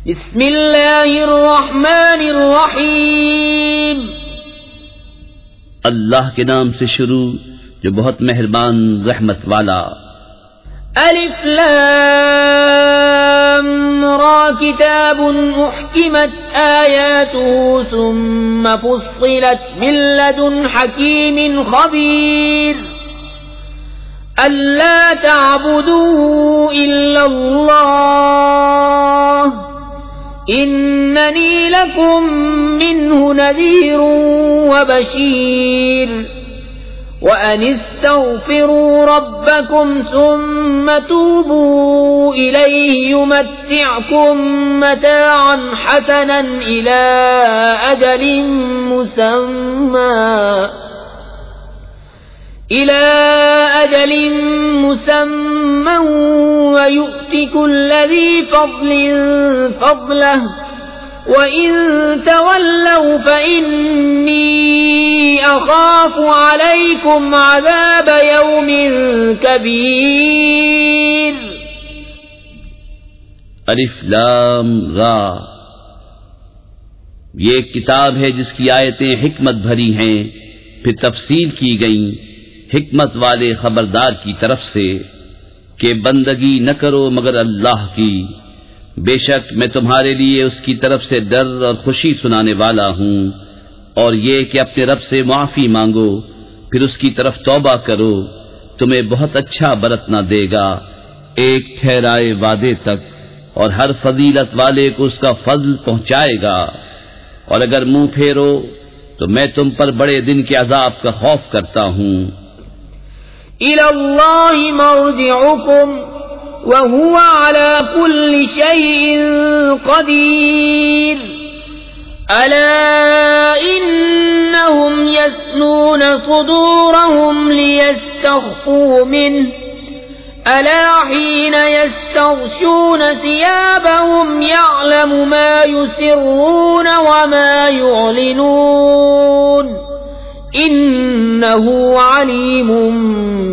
بسم اللہ الرحمن الرحیم. اللہ کے نام سے شروع جو بہت مہربان رحمت والا. الف لام را کتاب احکمت آیاته ثم فصلت من لدن حکیم خبیر. ألا تعبدوا إلا الله إنني لكم منه نذير وبشير. وأن استغفروا ربكم ثم توبوا إليه يمتعكم متاعا حسنا إلى أجل مسمى ويؤت كل ذي فضل فضله وإن تولوا فإني أخاف عليكم عذاب يوم كبير. الف لام را، یہ ایک کتاب ہے جس کی آیتیں حکمت بھری ہیں، پھر تفصیل کی گئیں حکمت والے خبردار کی طرف سے کہ بندگی نہ کرو مگر اللہ کی. بے شک میں تمہارے لیے اس کی طرف سے ڈر اور خوشی سنانے والا ہوں، اور یہ کہ اپنے رب سے معافی مانگو پھر اس کی طرف توبہ کرو، تمہیں بہت اچھا برتنا دے گا ایک ٹھہرائے وعدے تک، اور ہر فضیلت والے کو اس کا فضل پہنچائے گا. اور اگر منہ پھیرو تو میں تم پر بڑے دن کے عذاب کا خوف کرتا ہوں. إلى الله مرجعكم وهو على كل شيء قدير. ألا إنهم يثنون صدورهم ليستخفوا منه ألا حين يستغشون ثيابهم يعلم ما يسرون وما يعلنون إنه عليم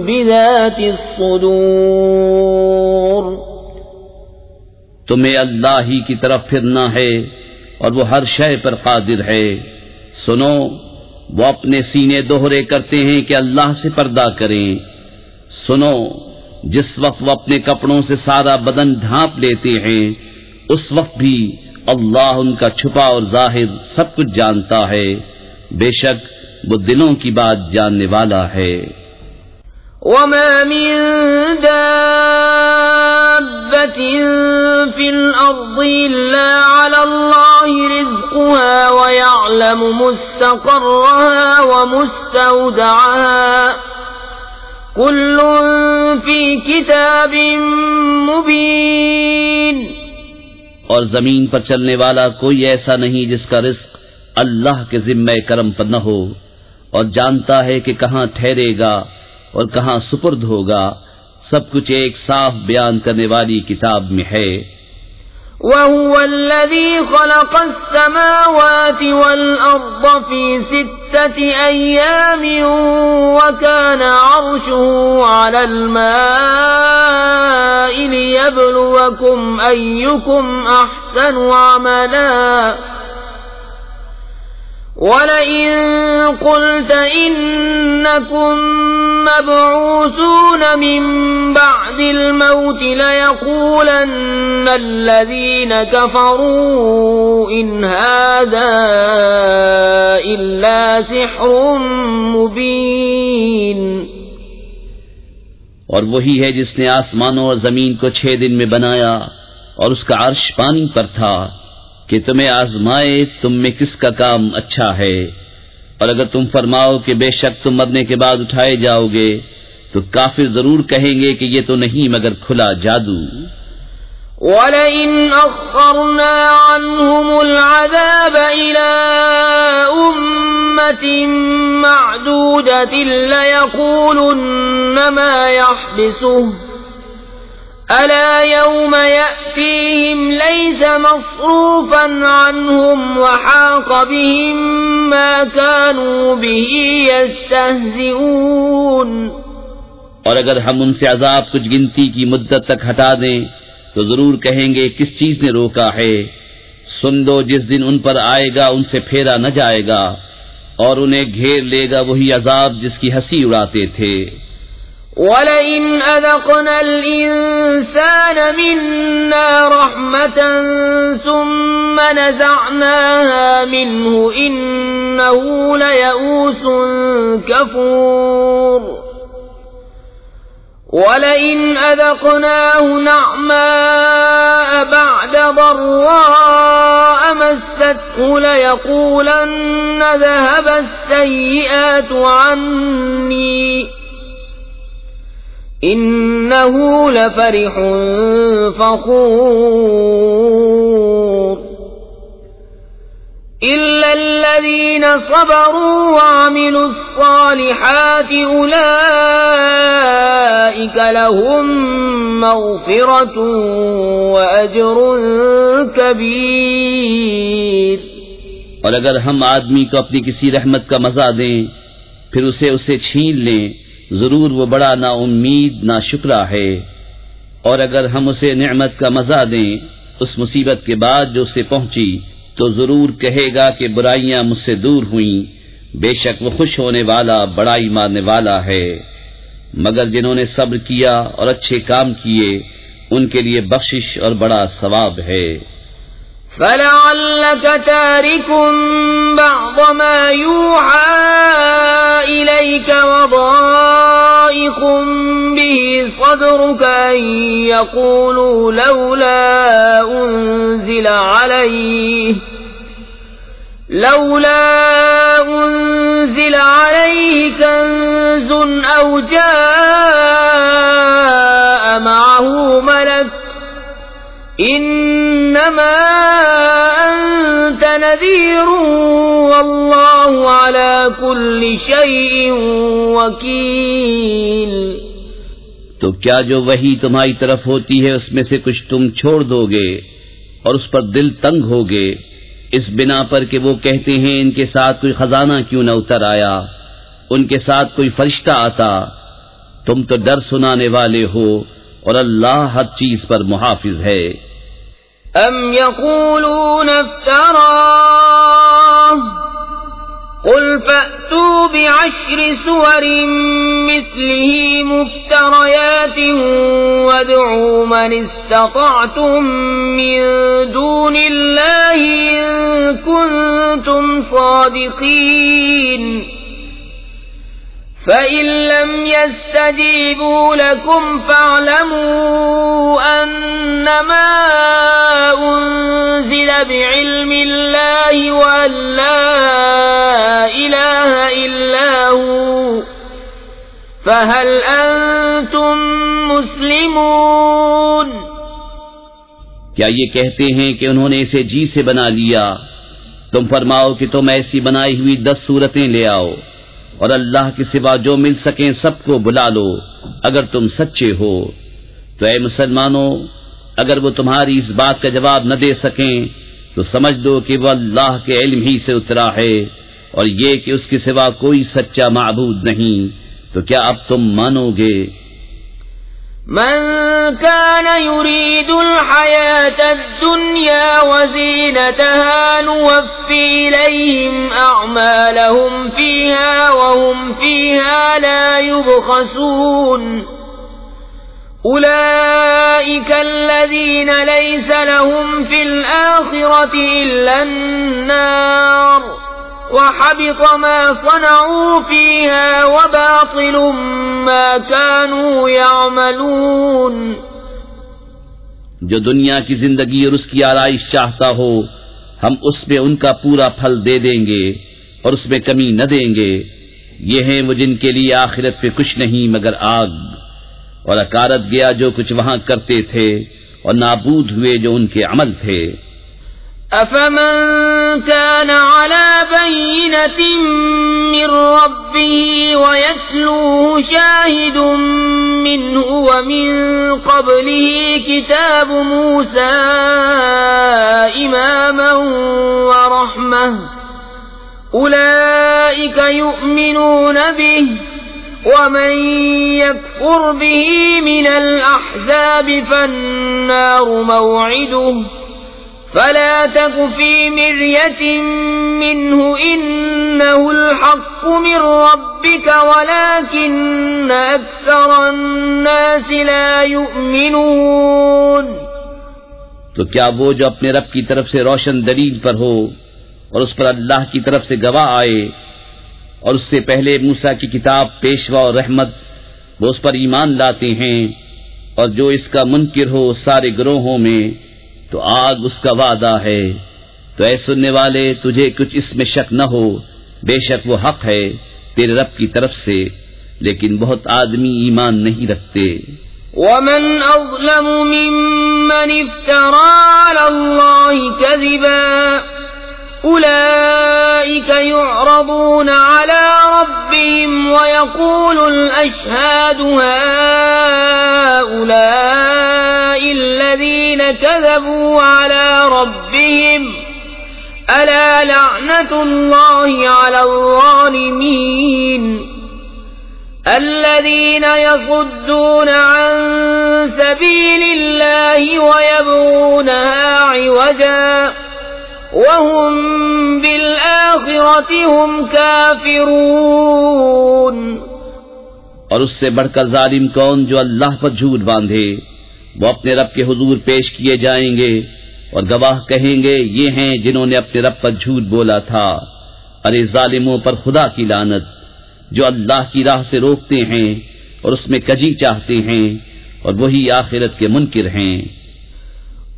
بذات الصدور. تمہیں اللہ ہی کی طرف پھرنا ہے اور وہ ہر شے پر قادر ہے. سنو، وہ اپنے سینے دوہرے کرتے ہیں کہ اللہ سے پردہ کریں. سنو، جس وقت وہ اپنے کپڑوں سے سارا بدن ڈھانپ لیتے ہیں اس وقت بھی اللہ ان کا چھپا اور ظاہر سب کچھ جانتا ہے. بے شک وہ دلوں کی بات جاننے والا ہے. وما من دابة في الأرض إلا على الله رزقها ويعلم مستقرها ومستودعها كل في كتاب مبين. اور زمین پر چلنے والا کوئی ایسا نہیں جس کا رزق اللہ کے ذمہ کرم پر نہ ہو، اور جانتا ہے کہ کہاں ٹھہرے گا اور کہاں سپرد ہوگا. سب کچھ ایک صاف بیان کرنے والی کتاب میں ہے. وَهُوَ الَّذِي خَلَقَ السَّمَاوَاتِ وَالْأَرْضَ فِي 6 أَيَّامٍ وَكَانَ عَرْشُهُ عَلَى الْمَاءِ لِيَبْلُوَكُمْ أَيُّكُمْ أَحْسَنُ عَمَلًا. وَلَئِن قُلْتَ إِنَّكُمْ مَبْعُوثُونَ مِنْ بَعْدِ الْمَوْتِ لَيَقُولَنَّ الَّذِينَ كَفَرُوا إِنْ هَذَا إِلَّا سِحْرٌ مُبِينٌ. اور وہی ہے جس نے آسمانوں اور زمین کو 6 دن میں بنایا اور اس کا عرش پانی پر تھا کہ تمہیں آزمائے تم میں کس کا کام اچھا ہے. اور اگر تم فرماؤ کہ بے شک تم مرنے کے بعد اٹھائے جاؤ گے تو کافر ضرور کہیں گے کہ یہ تو نہیں مگر کھلا جادو. وَلَئِنْ أَخَّرْنَا عَنْهُمُ الْعَذَابَ إِلَىٰ أُمَّةٍ مَّعْدُودَةٍ لَيَقُولُنَّ مَا يَحْبِسُهُ أَلَا يَوْمَ يَأْتِيهِمْ لَيْسَ مَصْرُوفًا عَنْهُمْ وَحَاقَ بِهِمْ مَا كَانُوا بِهِ يَسْتَهْزِئُونَ. اور اگر ہم ان سے عذاب کچھ گنتی کی مدت تک ہٹا دیں تو ضرور کہیں گے کس چیز نے روکا ہے۔ سن دو جس دن ان پر آئے گا ان سے پھیرا نہ جائے گا، اور انہیں گھیر لے گا وہی عذاب جس کی ہنسی اڑاتے تھے۔ وَلَئِنْ أَذَقْنَا الْإِنسَانَ مِنَّا رَحْمَةً ثُمَّ نَزَعْنَاهَا مِنْهُ إِنَّهُ لَيَئُوسٌ كَفُورٌ وَلَئِنْ أَذَقْنَاهُ نَعْمَاءَ بَعْدَ ضَرَّاءَ مَسَّتْهُ لَيَقُولَنَّ ذَهَبَ السَّيِّئَاتُ عَنِّي إِنَّهُ لَفَرِحٌ فَخُورٌ إِلَّا الَّذِينَ صَبَرُوا وَعَمِلُوا الصَّالِحَاتِ أُولَئِكَ لَهُم مَّغْفِرَةٌ وَأَجْرٌ كَبِيرٌ۔ اور اگر ہم آدمی کو اپنی کسی رحمت کا مزہ دیں پھر اسے چھین لیں، ضرور وہ بڑا نا امید نا شکرا ہے۔ اور اگر ہم اسے نعمت کا مزہ دیں اس مصیبت کے بعد جو اسے پہنچی تو ضرور کہے گا کہ برائیاں مجھ سے دور ہوئیں، بے شک وہ خوش ہونے والا بڑائی مارنے والا ہے۔ مگر جنہوں نے صبر کیا اور اچھے کام کیے ان کے لیے بخشش اور بڑا ثواب ہے۔ فَلَعَلَّكَ تَارِكٌ بَعْضَ مَا يُوحَى إِلَيْكَ وَضَائِقٌ بِهِ صَدْرُكَ أَن يَقُولُوا لَوْلَا أُنزِلَ عَلَيْهِ كَنزٌ أَوْ جَاءَ مَعَهُ مَلَكٌ إِنَّمَا أَنتَ نَذِيرٌ وَاللَّهُ عَلَى كُلِّ شَيْءٍ وَكِيلٌ۔ تو کیا جو وحی تمہاری طرف ہوتی ہے اس میں سے کچھ تم چھوڑ دو گے اور اس پر دل تنگ ہوگے اس بنا پر کہ وہ کہتے ہیں ان کے ساتھ کوئی خزانہ کیوں نہ اتر آیا، ان کے ساتھ کوئی فرشتہ آتا؟ تم تو ڈر سنانے والے ہو اور اللہ ہر چیز پر محافظ ہے۔ ام یقولون افتراہ قل فأتوا بعشر سور مثله مفتريات وادعوا من استطعتم من دون الله إن كنتم صادقين فَإِن لَّمْ يَسْتَجِيبُوا لَكُمْ فَاعْلَمُوا أَنَّمَا أُنزِلَ بِعِلْمِ اللَّهِ وَأَن لَّا إِلَٰهَ إِلَّا هُوَ فَهَلْ أَنتُم مُّسْلِمُونَ۔ کیا یہ کہتے ہیں کہ انہوں نے اسے جی سے بنا لیا؟ تم فرماؤ کہ تم ایسی بنائی ہوئی 10 صورتیں لے آؤ اور اللہ کے سوا جو مل سکیں سب کو بلا لو اگر تم سچے ہو۔ تو اے مسلمانوں، اگر وہ تمہاری اس بات کا جواب نہ دے سکیں تو سمجھ دو کہ وہ اللہ کے علم ہی سے اترا ہے، اور یہ کہ اس کے سوا کوئی سچا معبود نہیں، تو کیا اب تم مانو گے؟ من كان يريد الحياة الدنيا وزينتها نوفي إليهم أعمالهم فيها وهم فيها لا يبخسون أولئك الذين ليس لهم في الآخرة إلا النار وحبط ما صنعوا فيها وباطل ما كانوا يعملون۔ جو دنیا کی زندگی اور اس کی آرائش چاہتا ہو ہم اس میں ان کا پورا پھل دے دیں گے اور اس میں کمی نہ دیں گے۔ یہ ہیں وہ جن کے لیے آخرت پہ کچھ نہیں مگر آگ، اور اکارت گیا جو کچھ وہاں کرتے تھے اور نابود ہوئے جو ان کے عمل تھے۔ أفمن كان على بينة من ربه ويتلوه شاهد منه ومن قبله كتاب موسى إماما ورحمة أولئك يؤمنون به ومن يكفر به من الأحزاب فالنار النار موعده فلا تك في مرية منه إنه الحق من ربك ولكن أكثر الناس لا يؤمنون۔ تو کیا وہ جو اپنے رب کی طرف سے روشن دلیل پر ہو اور اس پر اللہ کی طرف سے گواہ آئے اور اس سے پہلے موسیٰ کی کتاب پیشوا اور رحمت، وہ اس پر ایمان لاتے ہیں، اور جو اس کا منکر ہو سارے گروہوں میں تو آگ اس کا وعدہ ہے۔ تو اے سننے والے، تجھے کچھ اس میں شک نہ ہو، بے شک وہ حق ہے تیرے رب کی طرف سے، لیکن بہت آدمی ایمان نہیں رکھتے۔ ومن أظلم ممن افترى على الله كذبا أولئك يعرضون على ربهم ويقول الأشهاد هؤلاء الذين كذبوا على ربهم ألا لعنة الله على الظالمين الذين يصدون عن سبيل الله ويبغونها عوجا وهم بالآخرة هم كافرون۔ اور اس سے بڑھ کر ظالم کون جو اللہ پر جھوٹ باندھے، وہ اپنے رب کے حضور پیش کیے جائیں گے اور گواہ کہیں گے یہ ہیں جنہوں نے اپنے رب پر جھوٹ بولا تھا۔ ارے ظالموں پر خدا کی لعنت جو اللہ کی راہ سے روکتے ہیں اور اس میں کجی چاہتے ہیں، اور وہی آخرت کے منکر ہیں۔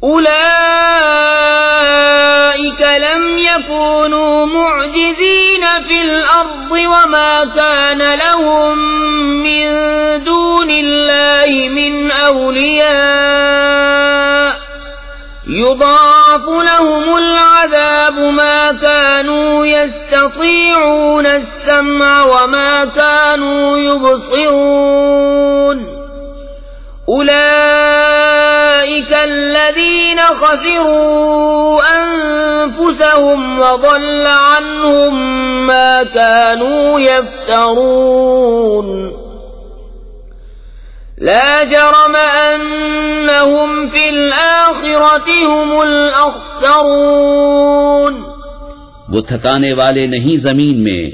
أولئك لم يكونوا معجزين في الأرض وما كان لهم من دون الله من أولياء يضاعف لهم العذاب ما كانوا يستطيعون السمع وما كانوا يبصرون۔ أولئك الذين خسروا أنفسهم وضل عنهم ما كانوا يفترون۔ لا جرم أنهم في الآخرة هم الأخسرون۔ وہ تھکانے والے نہیں زمین میں،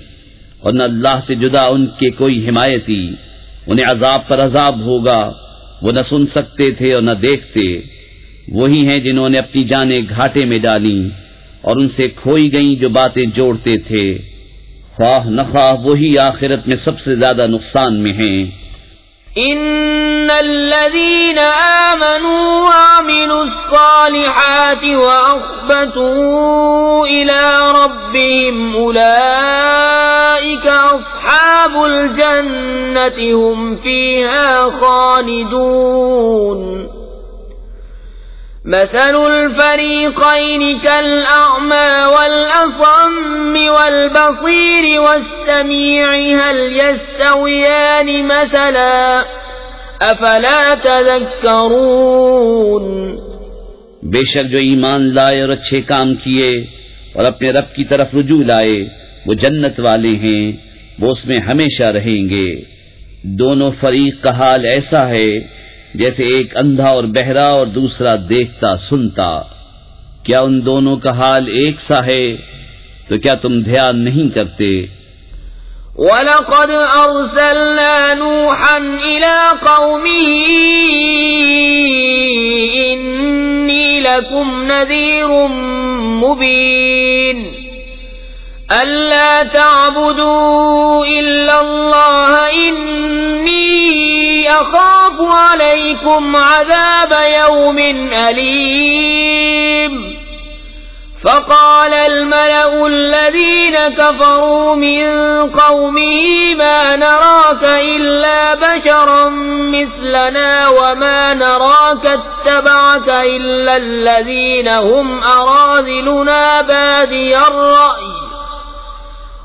اور نہ اللہ سے جدا ان کے کوئی حمایتی، انہیں عذاب پر عذاب ہوگا، وہ نہ سن سکتے تھے اور نہ دیکھتے۔ وہی ہیں جنہوں نے اپنی جانیں گھاٹے میں ڈالیں اور ان سے کھوئی گئیں جو باتیں جوڑتے تھے، خواہ نہ خواہ وہی آخرت میں سب سے زیادہ نقصان میں ہیں۔ ان الذين آمنوا وعملوا الصالحات واخبتوا الى ربهم اولئك اصحاب الجنة هم فيها خالدون۔ مثل الفريقين كالأعمى والأصم والبصير والسميع هل يستويان مثلا أفلا تذكرون۔ بے شک جو ایمان لائے اور اچھے کام کیے اور اپنے رب کی طرف رجوع لائے وہ جنت والے ہیں، وہ اس میں ہمیشہ رہیں گے۔ دونوں فریق کا حال ایسا ہے جیسے ایک اندھا اور بہرا اور دوسرا دیکھتا سنتا، کیا ان دونوں کا حال ایک سا ہے؟ تو کیا تم دھیان نہیں کرتے؟ وَلَقَدْ أَرْسَلْنَا نُوحًا إِلَىٰ قَوْمِهِ إِنِّي لَكُمْ نَذِيرٌ مُّبِينٌ أَلَّا تَعْبُدُوا إِلَّا اللَّهَ إِنِّي أَخَافُ عَلَيْكُمْ عَذَابَ يَوْمٍ أَلِيمٍ۔ فقال الملأ الذين كفروا من قومه ما نراك إلا بشرا مثلنا وما نراك اتبعك إلا الذين هم أراذلنا بادي الرأي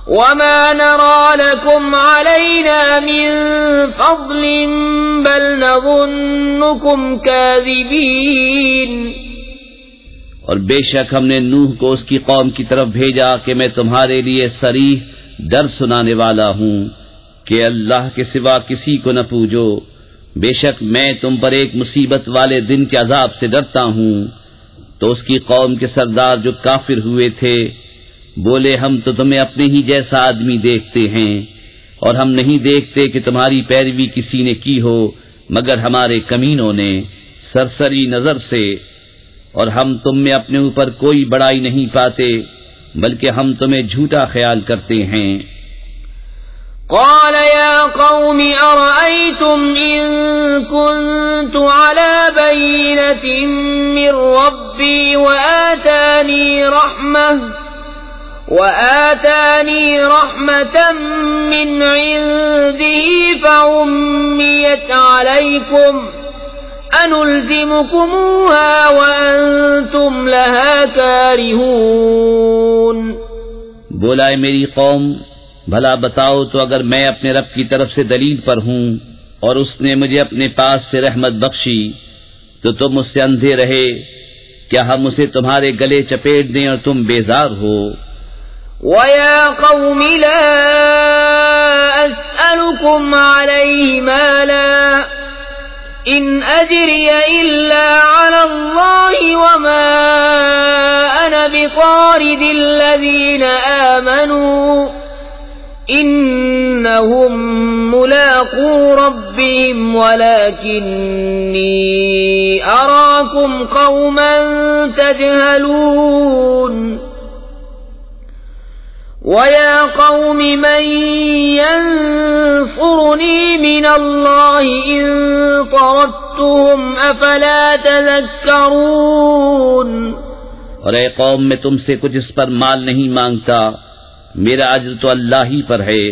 وما نرى لكم علينا من فضل بل نظنكم كاذبين۔ اور بے شک ہم نے نوح کو اس کی قوم کی طرف بھیجا کہ میں تمہارے لیے صریح ڈر سنانے والا ہوں کہ اللہ کے سوا کسی کو نہ پوجو، بے شک میں تم پر ایک مصیبت والے دن کے عذاب سے ڈرتا ہوں۔ تو اس کی قوم کے سردار جو کافر ہوئے تھے بولے ہم تو تمہیں اپنے ہی جیسا آدمی دیکھتے ہیں اور ہم نہیں دیکھتے کہ تمہاری پیروی کسی نے کی ہو مگر ہمارے کمینوں نے سرسری نظر سے، اور ہم تم میں اپنے اوپر کوئی بڑائی نہیں پاتے بلکہ ہم تمہیں جھوٹا خیال کرتے ہیں۔ قال يا قوم أرأيتم إن كنت على بينة من ربي وآتاني رحمة من عنده فعميت عليكم أنلزمكموها وأنتم لها كارهون۔ بولا اے میری قوم بھلا بتاؤ تو اگر میں اپنے رب کی طرف سے دلیل پر ہوں اور اس نے مجھے اپنے پاس سے رحمت بخشی تو تم اس سے اندھے رہے، کیا ہم اسے تمہارے گلے چپیٹ دیں اور تم بیزار ہو؟ وَيَا قَوْمِ لَا أَسْأَلُكُمْ عَلَيْهِ مَالًا إِنْ أَجْرِيَ إِلَّا عَلَى اللَّهِ وَمَا أَنَا بِطَارِدِ الَّذِينَ آمَنُوا إِنَّهُمْ مُلَاقُو رَبِّهِمْ وَلَكِنِّي أَرَاكُمْ قَوْمًا تَجْهَلُونَ وَيَا قَوْمِ مَنْ يَنْصُرُنِي مِنَ اللَّهِ إِنْ طَرَدتُّهُمْ أَفَلَا تَذَكَّرُونَ۔ اور اے قوم میں تم سے کچھ اس پر مال نہیں مانگتا، میرا اجر تو اللہ ہی پر ہے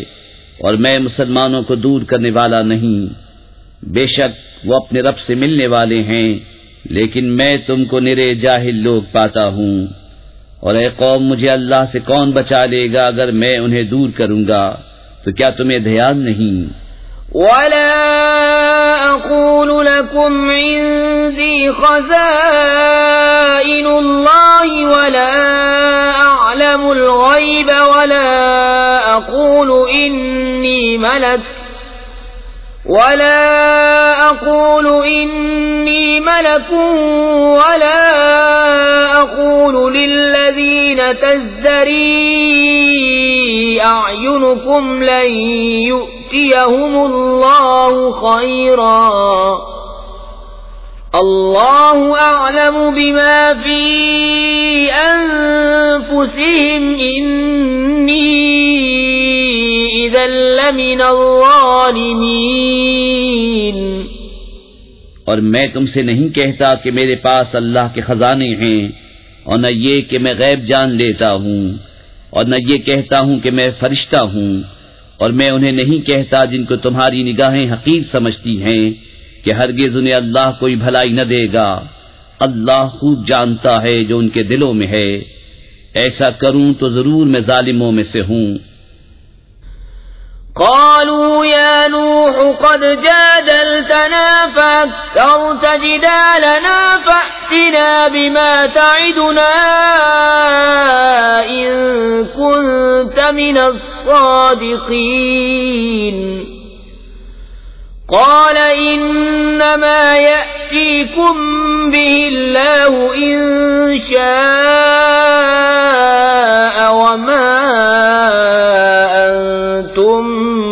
اور میں مسلمانوں کو دور کرنے والا نہیں، بے شک وہ اپنے رب سے ملنے والے ہیں لیکن میں تم کو نرے جاہل لوگ پاتا ہوں۔ اور اے قوم مجھے اللہ سے کون بچا لے گا اگر میں انہیں دور کروں گا، تو کیا تمہیں دھیان نہیں؟ وَلَا أَقُولُ لَكُمْ عِندِي خَزَائِنُ اللَّهِ وَلَا أَعْلَمُ الْغَيْبَ وَلَا أَقُولُ إِنِّي مَلَكٌ وَلَا أَقُولُ لِلَّذِينَ تَزْدَرِي أَعْيُنُكُمْ لَن يُؤْتِيَهُمُ اللَّهُ خَيْرًا اللَّهُ أَعْلَمُ بِمَا فِي أَنفُسِهِمْ إِنِّي إِذًا لَّمِنَ الظَّالِمِينَ۔ اور میں تم سے نہیں کہتا کہ میرے پاس اللہ کے خزانے ہیں، اور نہ یہ کہ میں غیب جان لیتا ہوں، اور نہ یہ کہتا ہوں کہ میں فرشتہ ہوں، اور میں انہیں نہیں کہتا جن کو تمہاری نگاہیں حقیر سمجھتی ہیں کہ ہرگز انہیں اللہ کوئی بھلائی نہ دے گا، اللہ خوب جانتا ہے جو ان کے دلوں میں ہے، ایسا کروں تو ضرور میں ظالموں میں سے ہوں۔ قالوا يا نوح قد جادلتنا فأكثرت جدالنا فأتنا بما تعدنا إن كنت من الصادقين قال إنما يأتيكم به الله إن شاء وما أنتم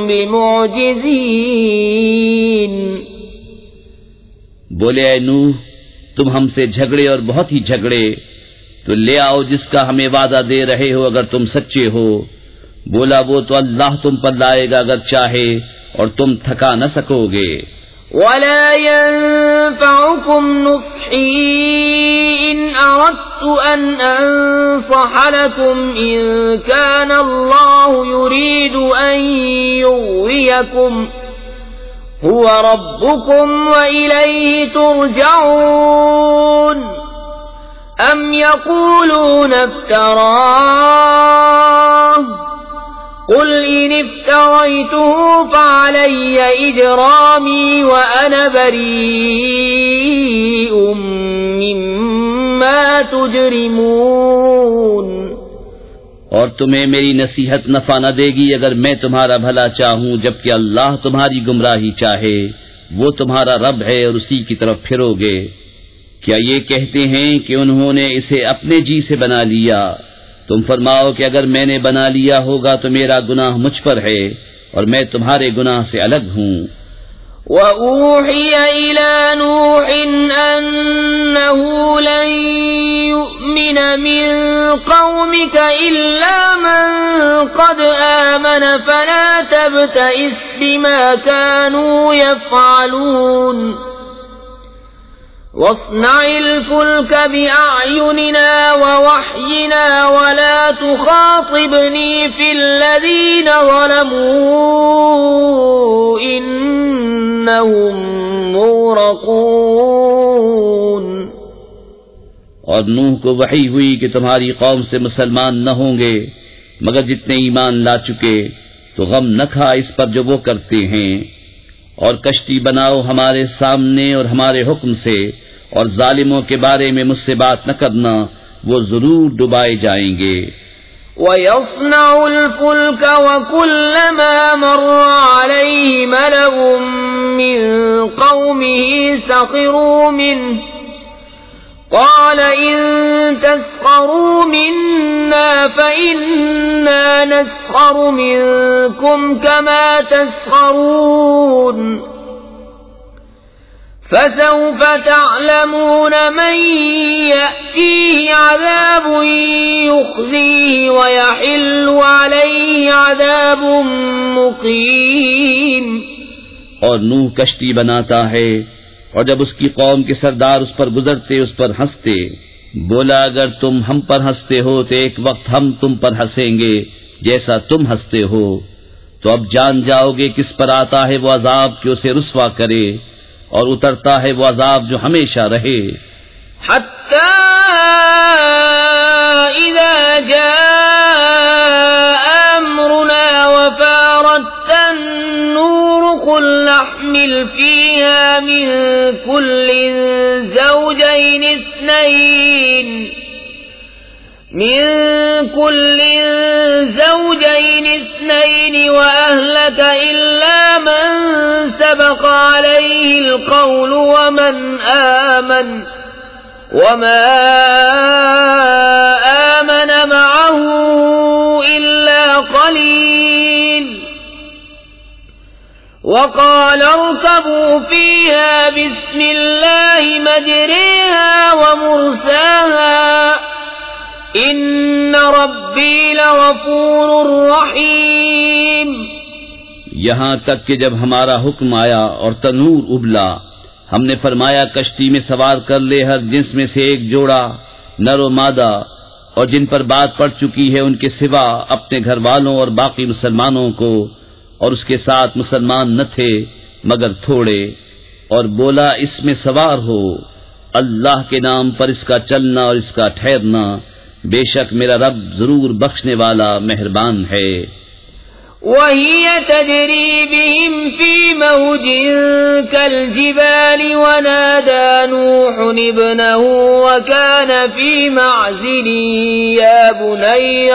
بمعجزين۔ بولے اے نوح تم ہم سے جھگڑے اور بہت ہی جھگڑے، تو لے آؤ جس کا ہمیں وعدہ دے رہے ہو اگر تم سچے ہو۔ بولا وہ تو اللہ تم پر لائے گا اگر چاہے اور تم تھکا نہ سکو گے۔ وَلَا يَنفَعُكُمْ نُصْحِي إِنْ أَرَدْتُ أَنْ أَنصَحَ لَكُمْ إِنْ كَانَ اللَّهُ يُرِيدُ أَنْ يُغْوِيَكُمْ هُوَ رَبُّكُمْ وَإِلَيْهِ تُرْجَعُونَ أَمْ يَقُولُونَ افْتَرَاهُ قُلْ إِنِ افْتَرَيْتُهُ فَعَلَيَّ إِجْرَامِي وَأَنَا بَرِيءٌ مِّمَّا تُجْرِمُونَ۔ اور تمہیں میری نصیحت نفع نہ دے گی اگر میں تمہارا بھلا چاہوں جبکہ اللہ تمہاری گمراہی چاہے، وہ تمہارا رب ہے اور اسی کی طرف پھرو گے۔ کیا یہ کہتے ہیں کہ انہوں نے اسے اپنے جی سے بنا لیا؟ تم فرماؤ کہ اگر میں نے بنا لیا ہوگا تو میرا گناہ مجھ پر ہے اور میں تمہارے گناہ سے الگ ہوں۔ وَأُوحِيَ إِلَى نُوحٍ أَنَّهُ لَن يُؤْمِنَ مِن قَوْمِكَ إِلَّا مَن قَدْ آمَنَ فَلَا تَبْتَئِسْ بِمَا كَانُوا يَفْعَلُونَ وَاصْنَعِ الْفُلْكَ بِأَعْيُنِنَا وَوَحْيِنَا وَلَا تُخَاطِبْنِي فِي الَّذِينَ ظَلَمُوا إِنَّهُمْ مُغْرَقُونَ۔ اور نوح کو وحی ہوئی کہ تمہاری قوم سے مسلمان نہ ہوں گے مگر جتنے ایمان لا چکے، تو غم نہ کھا اس پر جو وہ کرتے ہیں، اور کشتی بناؤ ہمارے سامنے اور ہمارے حکم سے، اور ظالموں کے بارے میں مجھ سے بات نہ کرنا، وہ ضرور ڈبائے جائیں گے۔ وَيَصْنَعُ الْفُلْكَ وَكُلَّمَا مَرَّ عَلَيْهِ مَلَأٌ مِّن قَوْمِهِ سَخِرُوا مِنْهُ قَالَ إِن تَسْخَرُوا مِنَّا فَإِنَّا نَسْخَرُ مِنكُمْ كَمَا تَسْخَرُونَ فَسَوْفَ تَعْلَمُونَ مَن يَأْتِيهِ عَذَابٌ يُخْزِيهِ وَيَحِلُّ عَلَيْهِ عَذَابٌ مُقِيمٌ۔ اور نوح کشتی بناتا ہے، اور جب اس کی قوم کے سردار اس پر گزرتے اس پر ہنستے، بولا اگر تم ہم پر ہنستے ہو تو ایک وقت ہم تم پر ہنسیں گے جیسا تم ہنستے ہو، تو اب جان جاؤ گے کس پر آتا ہے وہ عذاب کہ اسے رسوا کرے، اور اترتا ہے وہ عذاب جو ہمیشہ رہے۔ حَتَّى إِذَا جَاءَ أَمْرُنَا وَفَارَتِ النُّورُ قُلْ نَحْمِلُ فِيهَا مِن كُلٍّ زَوْجَيْنِ اثْنَيْنِ وَأَهْلَكَ إِلَّا مَن سَبَقَ عَلَيْهِ الْقَوْلُ وَمَا آمَنَ مَعَهُ إِلَّا قَلِيلٌ وَقَالَ ارْكَبُوا فِيهَا بِسْمِ اللَّهِ مَجْرَاهَا وَمُرْسَاهَا إِنَّ رَبِّي لَغَفُورٌ رَّحِيمٌ۔ یہاں تک کہ جب ہمارا حکم آیا اور تنور ابلا، ہم نے فرمایا کشتی میں سوار کر لے ہر جنس میں سے ایک جوڑا، نر و مادہ، اور جن پر بات پڑ چکی ہے ان کے سوا اپنے گھر والوں اور باقی مسلمانوں کو، اور اس کے ساتھ مسلمان نہ تھے مگر تھوڑے، اور بولا اس میں سوار ہو، اللہ کے نام پر اس کا چلنا اور اس کا ٹھہرنا، بے شک میرا رب ضرور بخشنے والا مہربان ہے۔ وَهِيَ تَجْرِي بِهِمْ فِي مَوْجٍ كَالْجِبَالِ وَنَادَى نُوحٌ ابْنَهُ وَكَانَ فِي مَعْزِلٍ يَا بُنَيَّ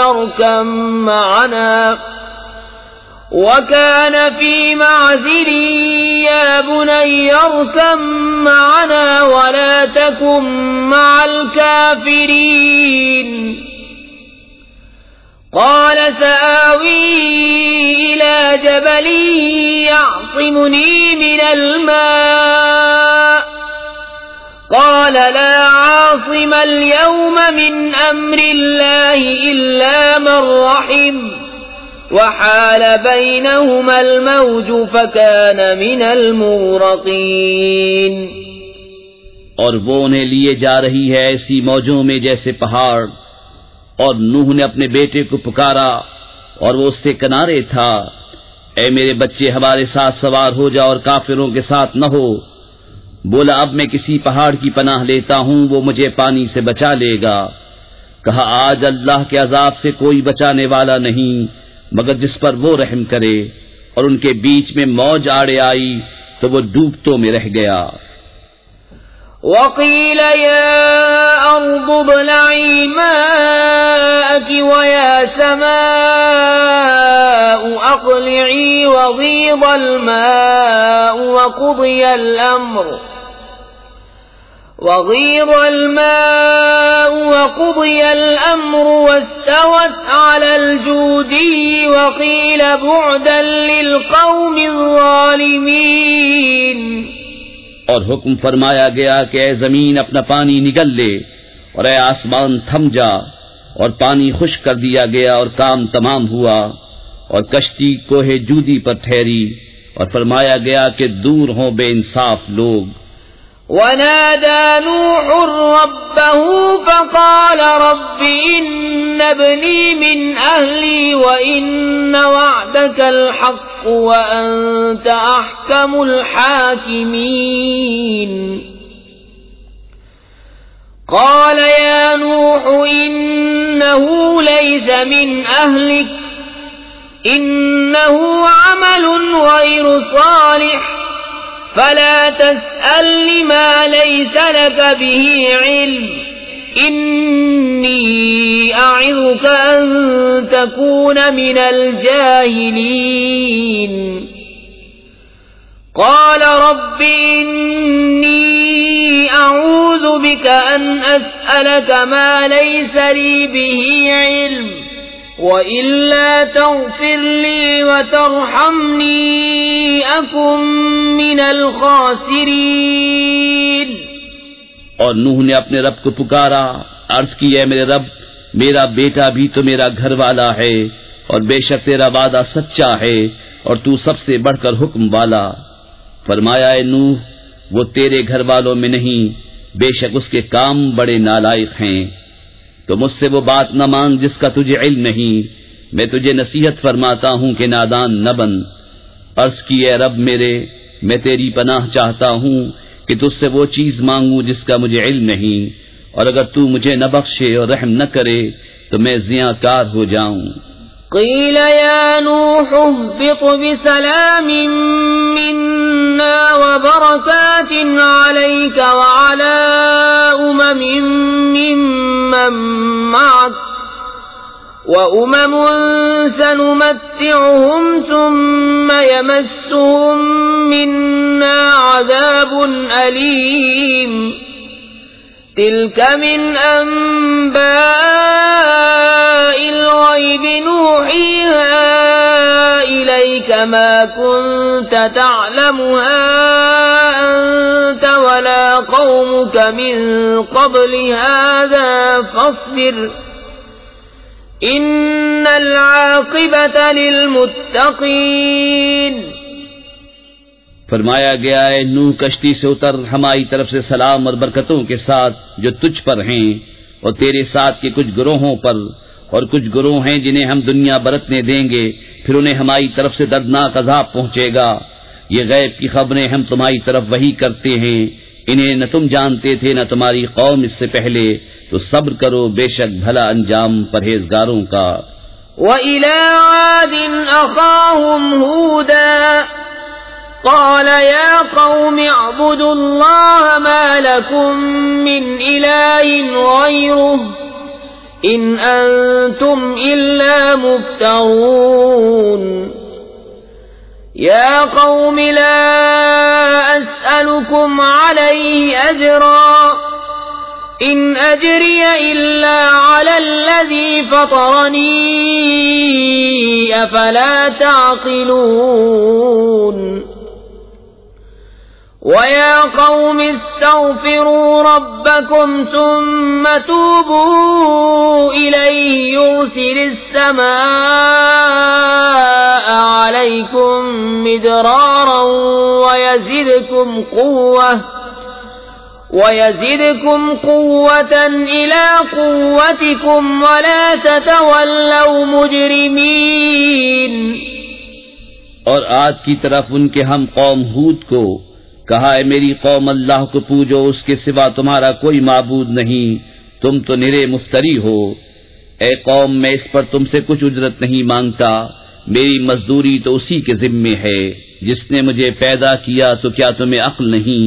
ارْكَب مَّعَنَا وَلَا تَكُن مَّعَ الْكَافِرِينَ قَالَ سَآوِي إِلَى جَبَلٍ يَعْصِمُنِي مِنَ الْمَاءِ قَالَ لَا عَاصِمَ الْيَوْمَ مِنْ أَمْرِ اللَّهِ إِلَّا مَن رَّحِمَ وَحَالَ بَيْنَهُمَا الْمَوْجُ فَكَانَ مِنَ الْمُغْرَقِينَ۔ اور وہ انہیں لیے جا رہی ہے ایسی موجوں میں جیسے پہاڑ، اور نوح نے اپنے بیٹے کو پکارا اور وہ اس سے کنارے تھا، اے میرے بچے ہمارے ساتھ سوار ہو جا اور کافروں کے ساتھ نہ ہو۔ بولا اب میں کسی پہاڑ کی پناہ لیتا ہوں، وہ مجھے پانی سے بچا لے گا۔ کہا آج اللہ کے عذاب سے کوئی بچانے والا نہیں مگر جس پر وہ رحم کرے، اور ان کے بیچ میں موج آڑے آئی تو وہ ڈوبتوں میں رہ گیا۔ وَقِيلَ يَا أَرْضُ ابْلَعِي مَاءَكِ وَيَا سَمَاءُ أقلعي وغيض الماء وقضي الأمر واستوت على الجودي وقيل بعدا للقوم الظالمين. اور حکم فرمایا گیا کہ اے زمین اپنا پانی نگل لے اور اے آسمان تھم جا، اور پانی خشک کر دیا گیا اور کام تمام ہوا، اور کشتی کوہ جودی پر ٹھہری، اور فرمایا گیا کہ دور ہوں بے انصاف لوگ. ونادى نوح ربه فقال رب إن ابني من أهلي وإن وعدك الحق وأنت أحكم الحاكمين. قال يا نوح إنه ليس من أهلك إنه عمل غير صالح فلا تسألني ما ليس لك به علم إني أعظك أن تكون من الجاهلين. قال رب إني أعوذ بك أن أسألك ما ليس لي به علم وَإِلَّا تَغْفِرْ لِي وَتَرْحَمْنِي أَكُنْ مِنَ الْخَاسِرِينَ. اور نوح نے اپنے رب کو پکارا، عرض کی اے میرے رب، میرا بیٹا بھی تو میرا گھر والا ہے، اور بے شک تیرا وعدہ سچا ہے اور تو سب سے بڑھ کر حکم والا. فرمایا اے نوح، وہ تیرے گھر والوں میں نہیں، بے شک اس کے کام بڑے نالائق ہیں. تو مجھ سے وہ بات نہ مانگ جس کا تجھے علم نہیں، میں تجھے نصیحت فرماتا ہوں کہ نادان نہ بن. عرض کی اے رب میرے، میں تیری پناہ چاہتا ہوں کہ تجھ سے وہ چیز مانگوں جس کا مجھے علم نہیں، اور اگر تو مجھے نہ بخشے اور رحم نہ کرے تو میں زیاں کار ہو جاؤں. قیل یا نوح اهبط بسلام منا وبرکات علیک وعلی ممن معك وأمم سنمتعهم ثم يمسهم منا عذاب أليم. تلك من أنباء الغيب نوحيها إليك ما كنت تعلمها أنت ولا قومك من قبل هذا فاصبر إن العاقبة للمتقين. فرمایا گیا اے نوح کشتی سے اتر، ہماری طرف سے سلام اور برکتوں کے ساتھ جو تجھ پر ہیں اور تیرے ساتھ کے کچھ گروہوں پر، اور کچھ گروہ ہیں جنہیں ہم دنیا برتنے دیں گے، پھر انہیں ہماری طرف سے دردناک عذاب پہنچے گا. یہ غیب کی خبریں ہم تمہاری طرف وحی کرتے ہیں، انہیں نہ تم جانتے تھے نہ تمہاری قوم اس سے پہلے، تو صبر کرو، بے شک بھلا انجام پرہیزگاروں کا. وَإِلَىٰ عَادٍ أَخَاهُمْ هُودًا قَالَ يَا قَوْمِ اعْبُدُوا اللَّهَ مَا لَكُم مِّنْ إِلَٰهٍ غَيْرُهُ إِنْ أَنتُمْ إِلَّا مُفْتَرُونَ. يَا قَوْمِ لَا أَسْأَلُكُمْ عَلَيْهِ أَجْرًا إِنْ أَجْرِيَ إِلَّا عَلَى الَّذِي فَطَرَنِي أَفَلَا تَعْقِلُونَ. وَيَا قَوْمِ اسْتَغْفِرُوا رَبَّكُمْ ثُمَّ تُوبُوا إِلَيْهِ يُرْسِلِ السَّمَاءَ عَلَيْكُمْ مِدْرَارًا وَيَزِدْكُمْ قُوَّةً إِلَى قُوَّتِكُمْ وَلَا تَتَوَلَّوْا مُجْرِمِينَ. اور عاد کی طرف ان کے ہم قوم ہود کو کہا اے میری قوم، اللہ کو پوجو، اس کے سوا تمہارا کوئی معبود نہیں، تم تو نرے مفتری ہو. اے قوم، میں اس پر تم سے کچھ اجرت نہیں مانگتا، میری مزدوری تو اسی کے ذمے ہے جس نے مجھے پیدا کیا. تو کیا تمہیں عقل نہیں؟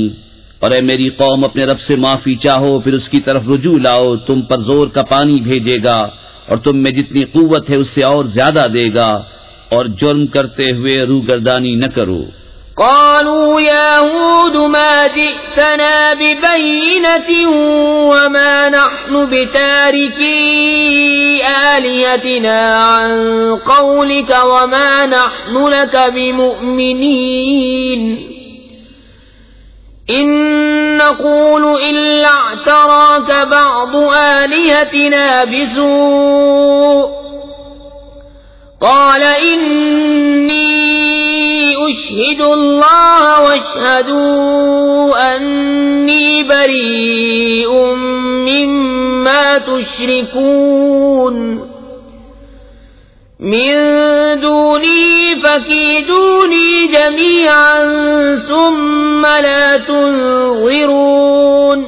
اور اے میری قوم، اپنے رب سے معافی چاہو، پھر اس کی طرف رجوع لاؤ، تم پر زور کا پانی بھیجے گا اور تم میں جتنی قوت ہے اس سے اور زیادہ دے گا. اور جرم کرتے ہوئے روگردانی نہ کرو۔ قالوا يا هود ما جئتنا ببينة وما نحن بتاركي آلهتنا عن قولك وما نحن لك بمؤمنين إن نقول إلا اعتراك بعض آلهتنا بسوء قال إني أشهد الله واشهدوا أني بريء مما تشركون من دوني فكيدوني جميعا ثم لا تنظرون۔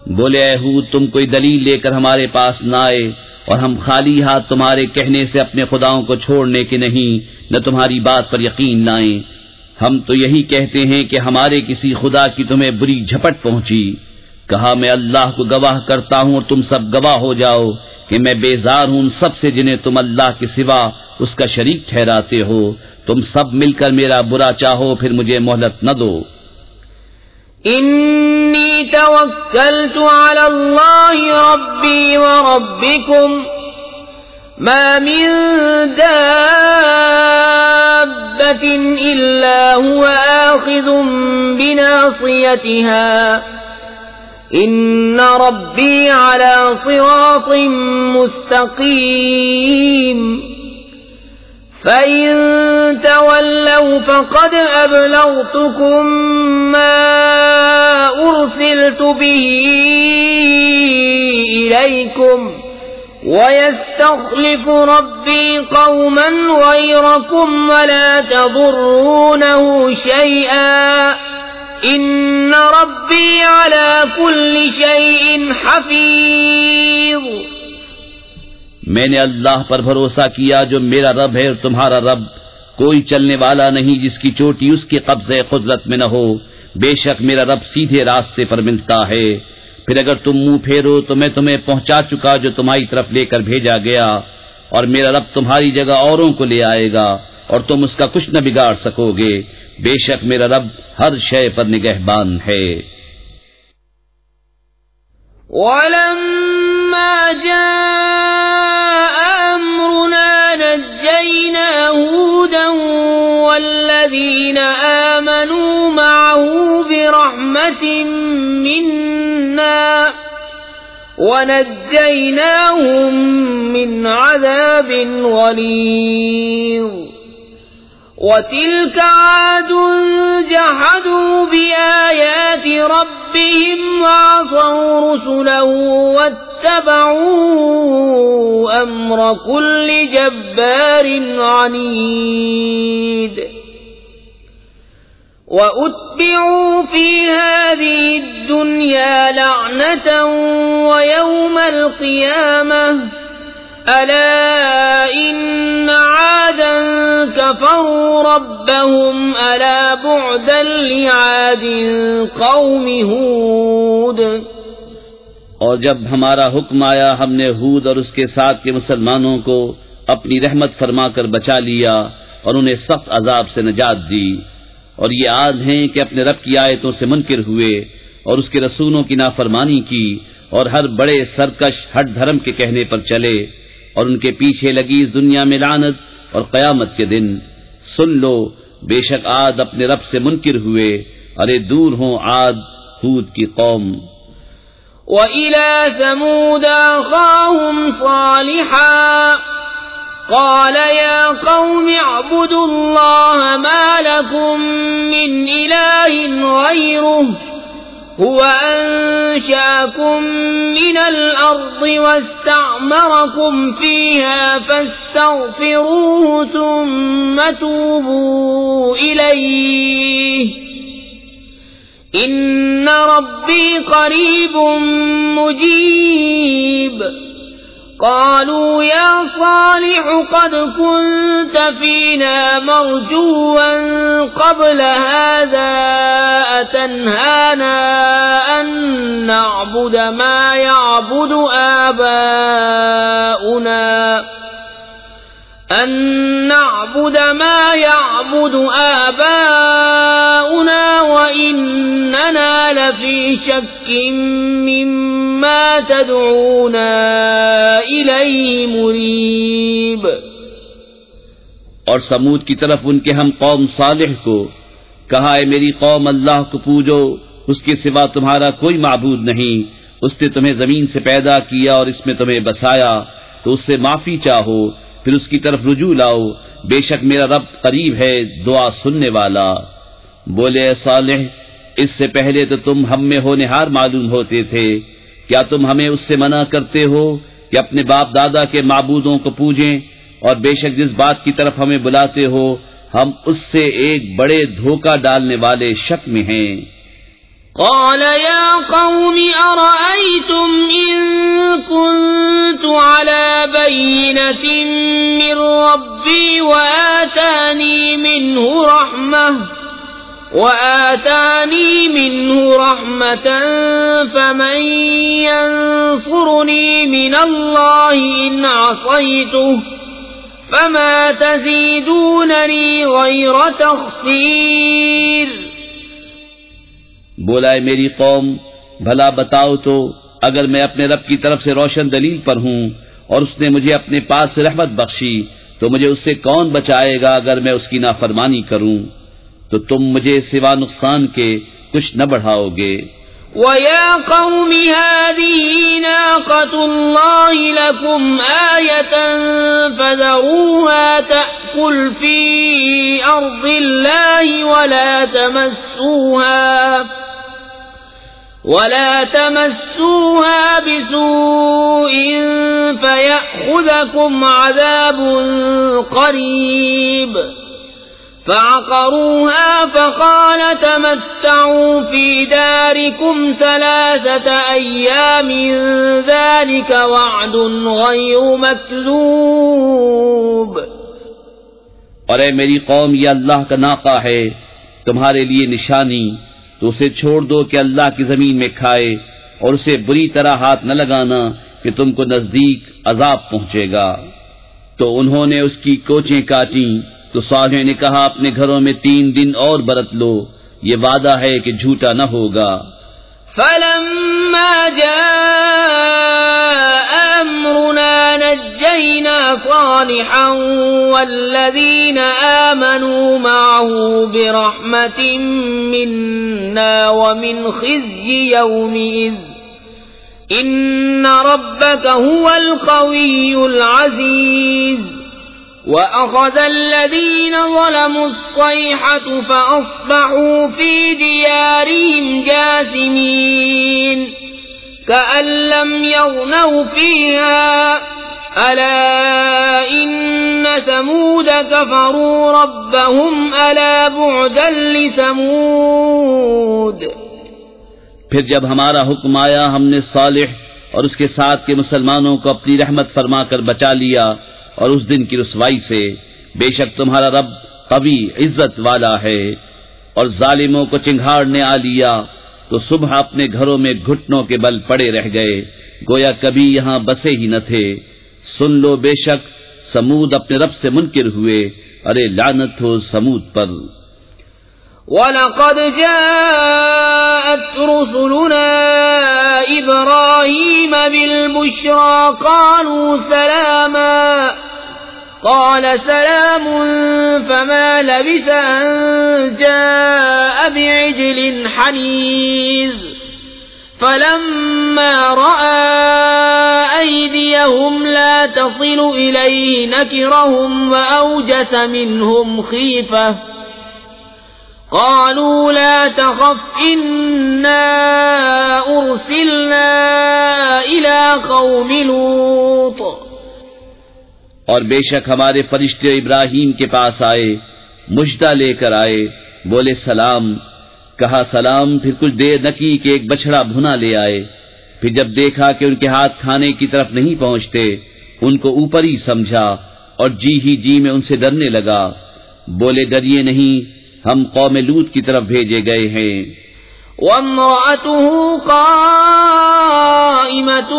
بولے اے ہود تم کوئی دلیل لے کر ہمارے پاس نہ آئے اور ہم خالی ہاتھ تمہارے کہنے سے اپنے خداؤں کو چھوڑنے کے نہیں نہ تمہاری بات پر یقین لائیں۔ ہم تو یہی کہتے ہیں کہ ہمارے کسی خدا کی تمہیں بری جھپٹ پہنچی۔ کہا میں اللہ کو گواہ کرتا ہوں اور تم سب گواہ ہو جاؤ کہ میں بیزار ہوں ان سب سے جنہیں تم اللہ کے سوا اس کا شریک ٹھہراتے ہو۔ تم سب مل کر میرا برا چاہو پھر مجھے مہلت نہ دو۔ انی توکلت علی اللہ ربی وربکم ما من دابة الا هو آخذ بناصیتها ان ربی علی صراط مستقیم فَإِن تَوَلَّوْا فَقَدْ أَبْلَغْتُكُم مَّا أُرْسِلْتُ بِهِ إِلَيْكُمْ وَيَسْتَخْلِفُ رَبِّي قَوْمًا غَيْرَكُمْ وَلَا تَضُرُّونَهُ شَيْئًا إِنَّ رَبِّي عَلَى كُلِّ شَيْءٍ حَفِيظٌ۔ میں نے اللہ پر بھروسہ کیا جو میرا رب ہے اور تمہارا رب، کوئی چلنے والا نہیں جس کی چوٹی اس کے قبضے قدرت میں نہ ہو۔ بے شک میرا رب سیدھے راستے پر ملتا ہے۔ پھر اگر تم منہ پھیرو تو میں تمہیں پہنچا چکا جو تمہاری طرف لے کر بھیجا گیا، اور میرا رب تمہاری جگہ اوروں کو لے آئے گا اور تم اس کا کچھ نہ بگاڑ سکو گے۔ بے شک میرا رب ہر شے پر نگہبان ہے۔ وَلَمَّا جَاءَ أَمْرُنَا نَجَّيْنَا هُودًا وَالَّذِينَ آمَنُوا مَعَهُ بِرَحْمَةٍ مِنَّا وَنَجَّيْنَاهُم مِّنْ عَذَابٍ غَلِيظٍ۔ وَتِلْكَ عَادٌ جَحَدُوا بِآيَاتِ رَبِّهِمْ وَعَصَوْا رُسُلَهُ وَاتَّبَعُوا أَمْرَ كُلِّ جَبَّارٍ عَنِيدٍ۔ وَأُتْبِعُوا فِي هَذِهِ الدُّنْيَا لَعْنَةً وَيَوْمَ الْقِيَامَةِ أَلَا إِنَّ عَادًا كَفَرُوا رَبَّهُمْ أَلَا بُعْدًا لِعَادٍ قَوْمِ هُودٍ۔ اور جب ہمارا حکم آیا ہم نے ہود اور اس کے ساتھ کے مسلمانوں کو اپنی رحمت فرما کر بچا لیا اور انہیں سخت عذاب سے نجات دی۔ اور یہ عاد ہیں کہ اپنے رب کی آیتوں سے منکر ہوئے اور اس کے رسولوں کی نافرمانی کی اور ہر بڑے سرکش ہٹ دھرم کے کہنے پر چلے، اور ان کے پیچھے لگی اس دنیا میں لعنت اور قیامت کے دن۔ سن لو بے شک عاد اپنے رب سے منکر ہوئے، ارے دور ہوں عاد ہود کی قوم۔ وَإِلَى ثَمُودَ أَخَاهُمْ صَالِحًا قَالَ يَا قَوْمِ اعْبُدُوا اللَّهَ مَا لَكُمْ مِنْ إِلَٰهٍ غَيْرُهُ هُوَ أَنشَأَكُم مِّنَ الْأَرْضِ وَاسْتَعْمَرَكُمْ فِيهَا فَاسْتَغْفِرُوهُ ثُمَّ تُوبُوا إِلَيْهِ إِنَّ رَبِّي قَرِيبٌ مُّجِيبٌ۔ قالوا يا صالح قد كنت فينا مرجوا قبل هذا أتنهانا أن نعبد ما يعبد أن نعبد ما يعبد آباؤنا وإننا لفي شك مما تدعونا إليه مريب۔ اور سمود کی طرف ان کے ہم قوم صالح کو کہا، اے میری قوم، اللہ کو پوجو، اس کے سوا تمہارا کوئی معبود نہیں، اس نے تمہیں زمین سے پیدا کیا اور اس میں تمہیں بسایا، تو اس سے معافی چاہو، پھر اس کی طرف رجوع لاؤ، بے شک میرا رب قریب ہے، دعا سننے والا۔ بولے، اے صالح، اس سے پہلے تو تم ہم میں ہونہار معلوم ہوتے تھے، کیا تم ہمیں اس سے منع کرتے ہو کہ اپنے باپ دادا کے معبودوں کو پوجیں؟ اور بے شک جس بات کی طرف ہمیں بلاتے ہو ہم اس سے ایک بڑے دھوکہ ڈالنے والے شک میں ہیں۔ قال يا قوم أرأيتم إن كنت على بينة من ربي وآتاني منه رحمة فمن ينصرني من الله إن عصيته فما تزيدونني غير تخسير۔ بولا، اے میری قوم، بھلا بتاؤ تو اگر میں اپنے رب کی طرف سے روشن دلیل پر ہوں اور اس نے مجھے اپنے پاس سے رحمت بخشی تو مجھے اس سے کون بچائے گا اگر میں اس کی نافرمانی کروں؟ تو تم مجھے سوا نقصان کے کچھ نہ بڑھاؤ گے۔ وَيَا قَوْمِ هَٰذِهِ نَاقَةُ اللَّهِ لَكُمْ آيَةً فَذَرُوهَا تَأْكُلْ فِي أَرْضِ اللَّهِ وَلَا تَمَسُّوهَا بِسُوءٍ فَيَأْخُذَكُمْ عَذَابٌ قَرِيبٌ۔ فعقروها فقال تمتعوا في داركم 3 أيام ذلك وعد غير مكذوب۔ اور اے میری قوم، یہ اللہ کا ناقہ ہے تمہارے لیے نشانی، تو اسے چھوڑ دو کہ اللہ کی زمین میں کھائے، اور اسے بری طرح ہاتھ نہ لگانا کہ تم کو نزدیک عذاب پہنچے گا۔ تو انہوں نے اس کی کوچیں کاٹیں، تو صالح نے کہا، اپنے گھروں میں 3 دن اور برت لو، یہ وعدہ ہے کہ جھوٹا نہ ہوگا۔ فلما جاء امرنا نجينا صالحا والذين آمنوا معه برحمة منا ومن خزي يومئذ إن ربك هو القوي العزيز۔ وَأَخَذَ الَّذِينَ ظَلَمُوا الصَّيْحَةُ فَأَصْبَحُوا فِي دِيَارِهِمْ جَاثِمِينَ كَأَن لَّمْ يَغْنَوْا فِيهَا أَلَا إِنَّ ثَمُودَ كَفَرُوا رَبَّهُمْ أَلَا بُعْدًا لِّثَمُودَ۔ پھر جب ہمارا حکم آیا ہم نے صالح اور اس کے ساتھ کے مسلمانوں کو اپنی رحمت فرما کر بچا لیا اور اس دن کی رسوائی سے، بے شک تمہارا رب قوی عزت والا ہے۔ اور ظالموں کو چنگھاڑنے آ لیا تو صبح اپنے گھروں میں گھٹنوں کے بل پڑے رہ گئے، گویا کبھی یہاں بسے ہی نہ تھے۔ سن لو، بے شک سمود اپنے رب سے منکر ہوئے، ارے لعنت ہو سمود پر۔ وَلَقَدْ جَاءَتْ رُسُلُنَا إِبْرَاهِيمَ بِالْبُشْرَىٰ قَالُوا سَلَامًا قَالَ سَلَامٌ فَمَا لَبِثَ أَن جَاءَ بِعِجْلٍ حَنِيذٍ فَلَمَّا رَأَىٰ أَيْدِيَهُمْ لَا تَصِلُ إِلَيْهِ نَكِرَهُمْ وَأَوْجَسَ مِنْهُمْ خِيفَةً قالوا لا تخف إنا أرسلنا إلى قوم لوط۔ اور بے شک ہمارے فرشتے ابراہیم کے پاس آئے، مژدہ لے کر آئے، بولے سلام، کہا سلام، پھر کچھ دیر نہ کی کہ ایک بچڑا بھنا لے آئے۔ پھر جب دیکھا کہ ان کے ہاتھ کھانے کی طرف نہیں پہنچتے، ان کو اوپر ہی سمجھا اور جی ہی جی میں ان سے ڈرنے لگا، بولے ڈریے نہیں، ہم قوم لوط کی طرف بھیجے گئے ہیں۔ وَامْرَأَتُهُ قَائِمَةٌ قائمة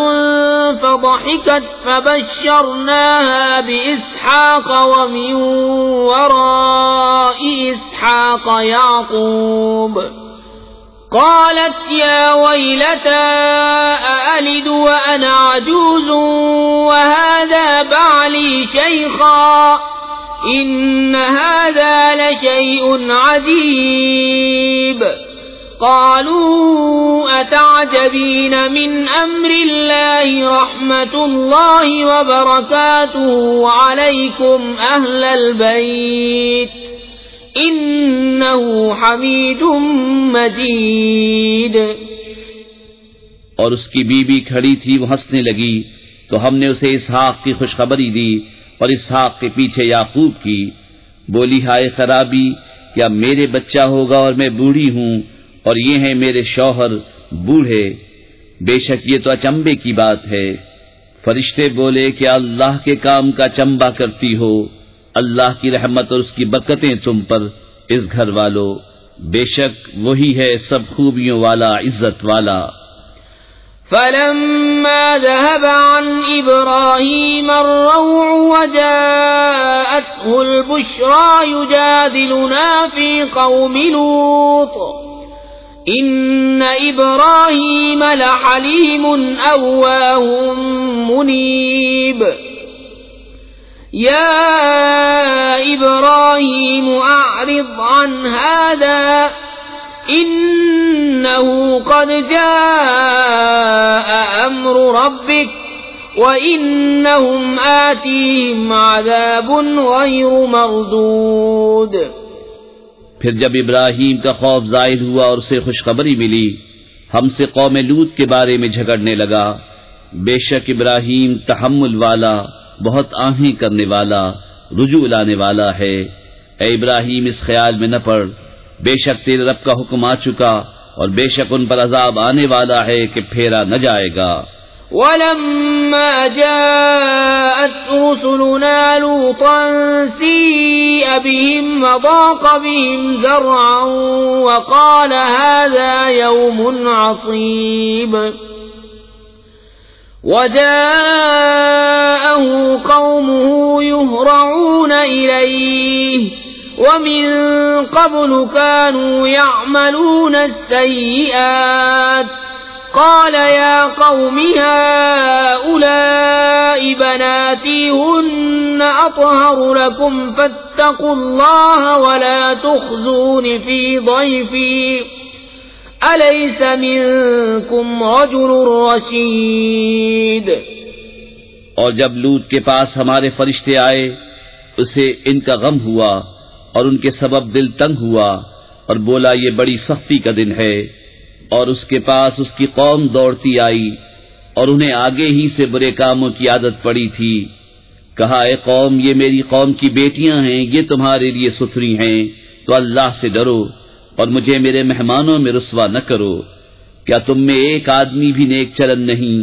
فضحكت فبشرناها بإسحاق ومن وراء إسحاق يعقوب قالت يا ويلتى أألد وأنا عجوز وهذا بعلي شيخا إن هذا لشيء عجيب قالوا أتعجبين من أمر الله رحمة الله وبركاته عليكم أهل البيت إنه حميد مجيد. اور اس کی بیوی کھڑی تھی، وہ ہنسنے لگی تو ہم نے اسے اسحاق کی خوشخبری دی اور اسحاق کے پیچھے یعقوب کی. بولی ہائے خرابی، کیا میرے بچہ ہوگا اور میں بوڑھی ہوں اور یہ ہیں میرے شوہر بوڑھے؟ بے شک یہ تو اچنبے کی بات ہے. فرشتے بولے کہ اللہ کے کام کا چنبا کرتی ہو، اللہ کی رحمت اور اس کی برکتیں تم پر اس گھر والو، بے شک وہی ہے سب خوبیوں والا، عزت والا. فلما ذهب عن إبراهيم الروع وجاءته البشرى يجادلنا في قوم لوط إن إبراهيم لحليم أواه منيب. يا إبراهيم أعرض عن هذا إنه قد جاء أمر ربك وإنهم آتيهم عذاب غير مردود. پھر جب ابراہیم کا خوف ظاہر ہوا اور اسے خوشخبری ملی، ہم سے قوم لوط کے بارے میں جھگڑنے لگا. بے شک ابراہیم تحمل والا، بہت آہیں کرنے والا، رجوع لانے والا ہے. اے ابراہیم اس خیال میں نہ پڑ، بے شک تیرے رب کا حکم آ چکا اور بے شک ان پر عذاب آنے والا ہے کہ پھیرا نہ جائے گا. وَلَمَّا جَاءَتْ رُسُلُنَا لُوطًا سِيءَ بِهِمْ وَضَاقَ بِهِمْ ذَرْعًا وَقَالَ هَذَا يَوْمٌ عَصِيبٌ. وَجَاءَهُ قَوْمُهُ يُهْرَعُونَ إِلَيْهِ وَمِن قَبْلُ كَانُوا يَعْمَلُونَ السَّيِّئَاتِ قَالَ يَا قَوْمِ هَؤُلَاءِ بَنَاتِي هُنَّ أَطْهَرُ لَكُمْ فَاتَّقُوا اللَّهَ وَلَا تُخْزُونِ فِي ضَيْفِي أَلَيْسَ مِنكُمْ رَجُلٌ رَشِيدٌ. اور جب لوط کے پاس ہمارے فرشتے آئے، اسے ان کا غم ہوا اور ان کے سبب دل تنگ ہوا اور بولا یہ بڑی سختی کا دن ہے. اور اس کے پاس اس کی قوم دوڑتی آئی اور انہیں آگے ہی سے برے کاموں کی عادت پڑی تھی. کہا اے قوم، یہ میری قوم کی بیٹیاں ہیں، یہ تمہارے لیے ستھری ہیں، تو اللہ سے ڈرو اور مجھے میرے مہمانوں میں رسوا نہ کرو. کیا تم میں ایک آدمی بھی نیک چلن نہیں؟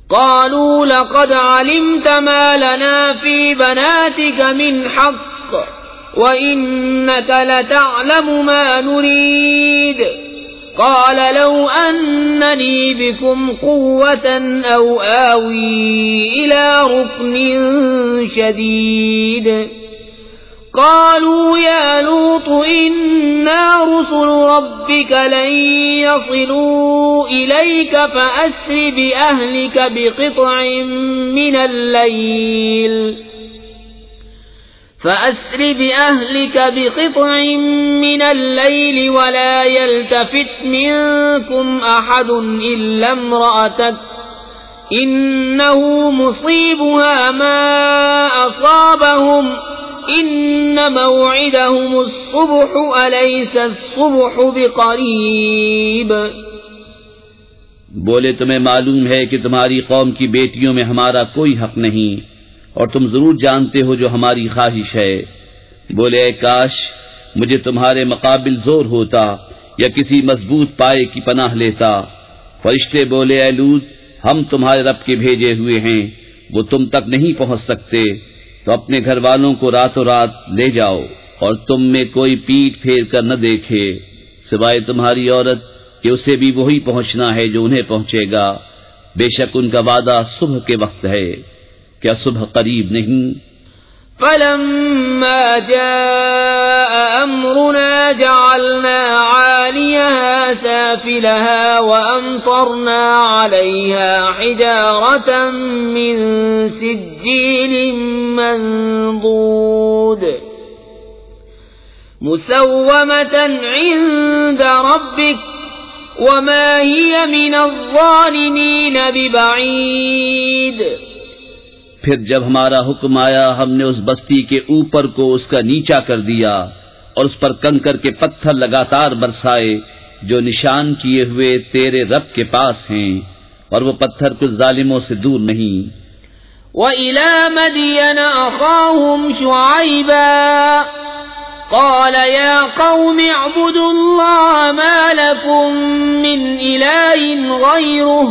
قالوا لقد علمت ما لنا في بناتك من حق وإنك لتعلم ما نريد. قال لو أنني بكم قوة أو آوي إلى ركن شديد. قالوا يا لوط إنا رسل ربك لن يصلوا إليك فأسر بأهلك بقطع من الليل ولا يلتفت منكم أحد إلا امرأتك إنه مصيبها ما أصابهم إن موعدهم الصبح أليس الصبح بقريب. بولے تمہیں معلوم ہے کہ تمہاری قوم کی بیٹیوں میں ہمارا کوئی حق نہیں اور تم ضرور جانتے ہو جو ہماری خواہش ہے. بولے اے کاش مجھے تمہارے مقابل زور ہوتا یا کسی مضبوط پائے کی پناہ لیتا. فرشتے بولے اے لوط، ہم تمہارے رب کے بھیجے ہوئے ہیں، وہ تم تک نہیں پہنچ سکتے، تو اپنے گھر والوں کو راتوں رات لے جاؤ اور تم میں کوئی پیٹ پھیر کر نہ دیکھے سوائے تمہاری عورت کہ اسے بھی وہی پہنچنا ہے جو انہیں پہنچے گا، بے شک ان کا وعدہ صبح کے وقت ہے، کیا صبح قریب نہیں؟ فلما جاء أمرنا جعلنا عاليها سافلها وأمطرنا عليها حجارة من سجيل منضود مسومة عند ربك وما هي من الظالمين ببعيد۔ پھر جب ہمارا حکم آیا ہم نے اس بستی کے اوپر کو اس کا نیچا کر دیا اور اس پر کنکر کے پتھر لگاتار برسائے جو نشان کیے ہوئے تیرے رب کے پاس ہیں، اور وہ پتھر کچھ ظالموں سے دور نہیں۔ وَإِلَى مَدْيَنَ أَخَاهُمْ شُعَيْبًا قَالَ يَا قَوْمِ اعْبُدُوا اللَّهَ مَا لَكُمْ مِنْ إِلَٰهٍ غَيْرُهُ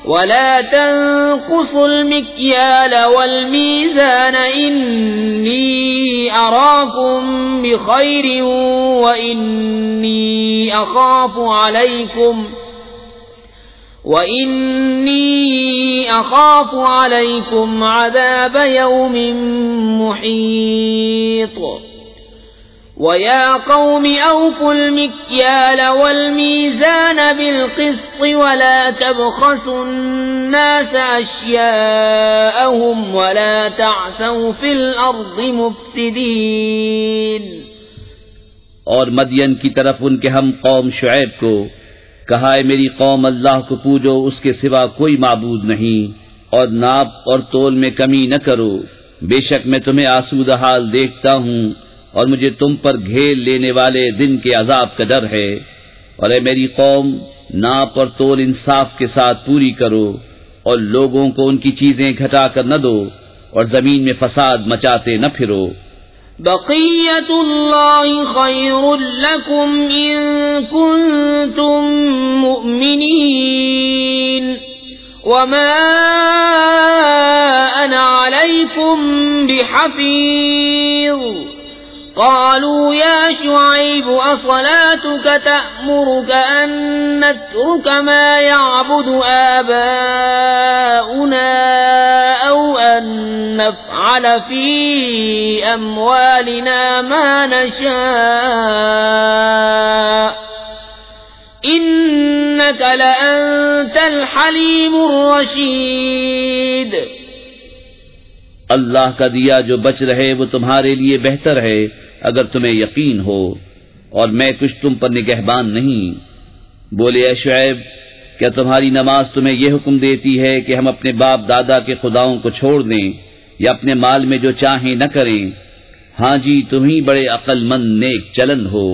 وَلَا تَنقُصُوا الْمِكْيَالَ وَالْمِيزَانَ إِنِّي أَرَاكُمْ بِخَيْرٍ وَإِنِّي أَخَافُ عَلَيْكُمْ عَذَابَ يَوْمٍ مُحِيطٍ۔ وَيَا قَوْمِ أَوْفُوا الْمِكْيَالَ وَالْمِيزَانَ بِالْقِسْطِ وَلَا تَبْخَسُوا النَّاسَ أَشْيَاءَهُمْ وَلَا تَعْثَوْا فِي الْأَرْضِ مُفْسِدِينَ۔ اور مدین کی طرف ان کے ہم قوم شعیب کو کہا، ہے میری قوم اللہ کو پوجو، اس کے سوا کوئی معبود نہیں، اور ناپ اور تول میں کمی نہ کرو، بے شک میں تمہیں آسودہ حال دیکھتا ہوں اور مجھے تم پر گھیر لینے والے دن کے عذاب کا ڈر ہے۔ اور اے میری قوم، ناپ اور تول انصاف کے ساتھ پوری کرو، اور لوگوں کو ان کی چیزیں گھٹا کر نہ دو، اور زمین میں فساد مچاتے نہ پھرو۔ بقیت اللہ خیر لکم ان کنتم مؤمنین وما انا علیکم بحفیظ۔ قالوا يا شعيب أصلاتك تأمرك أن نترك ما يعبد آباؤنا أو أن نفعل في أموالنا ما نشاء إنك لأنت الحليم الرشيد۔ اللہ کا دیا جو بچ رہے وہ تمہارے لیے بہتر ہے اگر تمہیں یقین ہو، اور میں کچھ تم پر نگہبان نہیں۔ بولے اے شعیب، کیا تمہاری نماز تمہیں یہ حکم دیتی ہے کہ ہم اپنے باپ دادا کے خداؤں کو چھوڑ دیں یا اپنے مال میں جو چاہیں نہ کریں؟ ہاں جی، تم ہی بڑے عقل مند نیک چلن ہو۔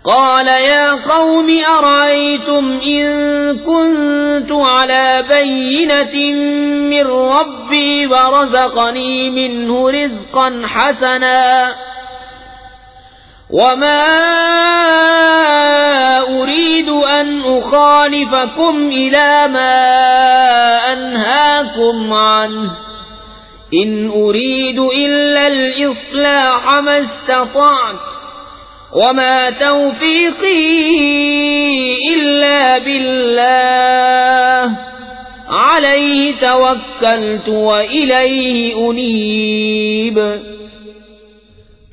قال يا قوم أرأيتم إن كنت على بينة من ربي ورزقني منه رزقا حسنا وما أريد أن أخالفكم إلى ما أنهاكم عنه إن أريد إلا الإصلاح ما استطعت وما توفيقي إلا بالله عليه توكلت وإليه أنيب۔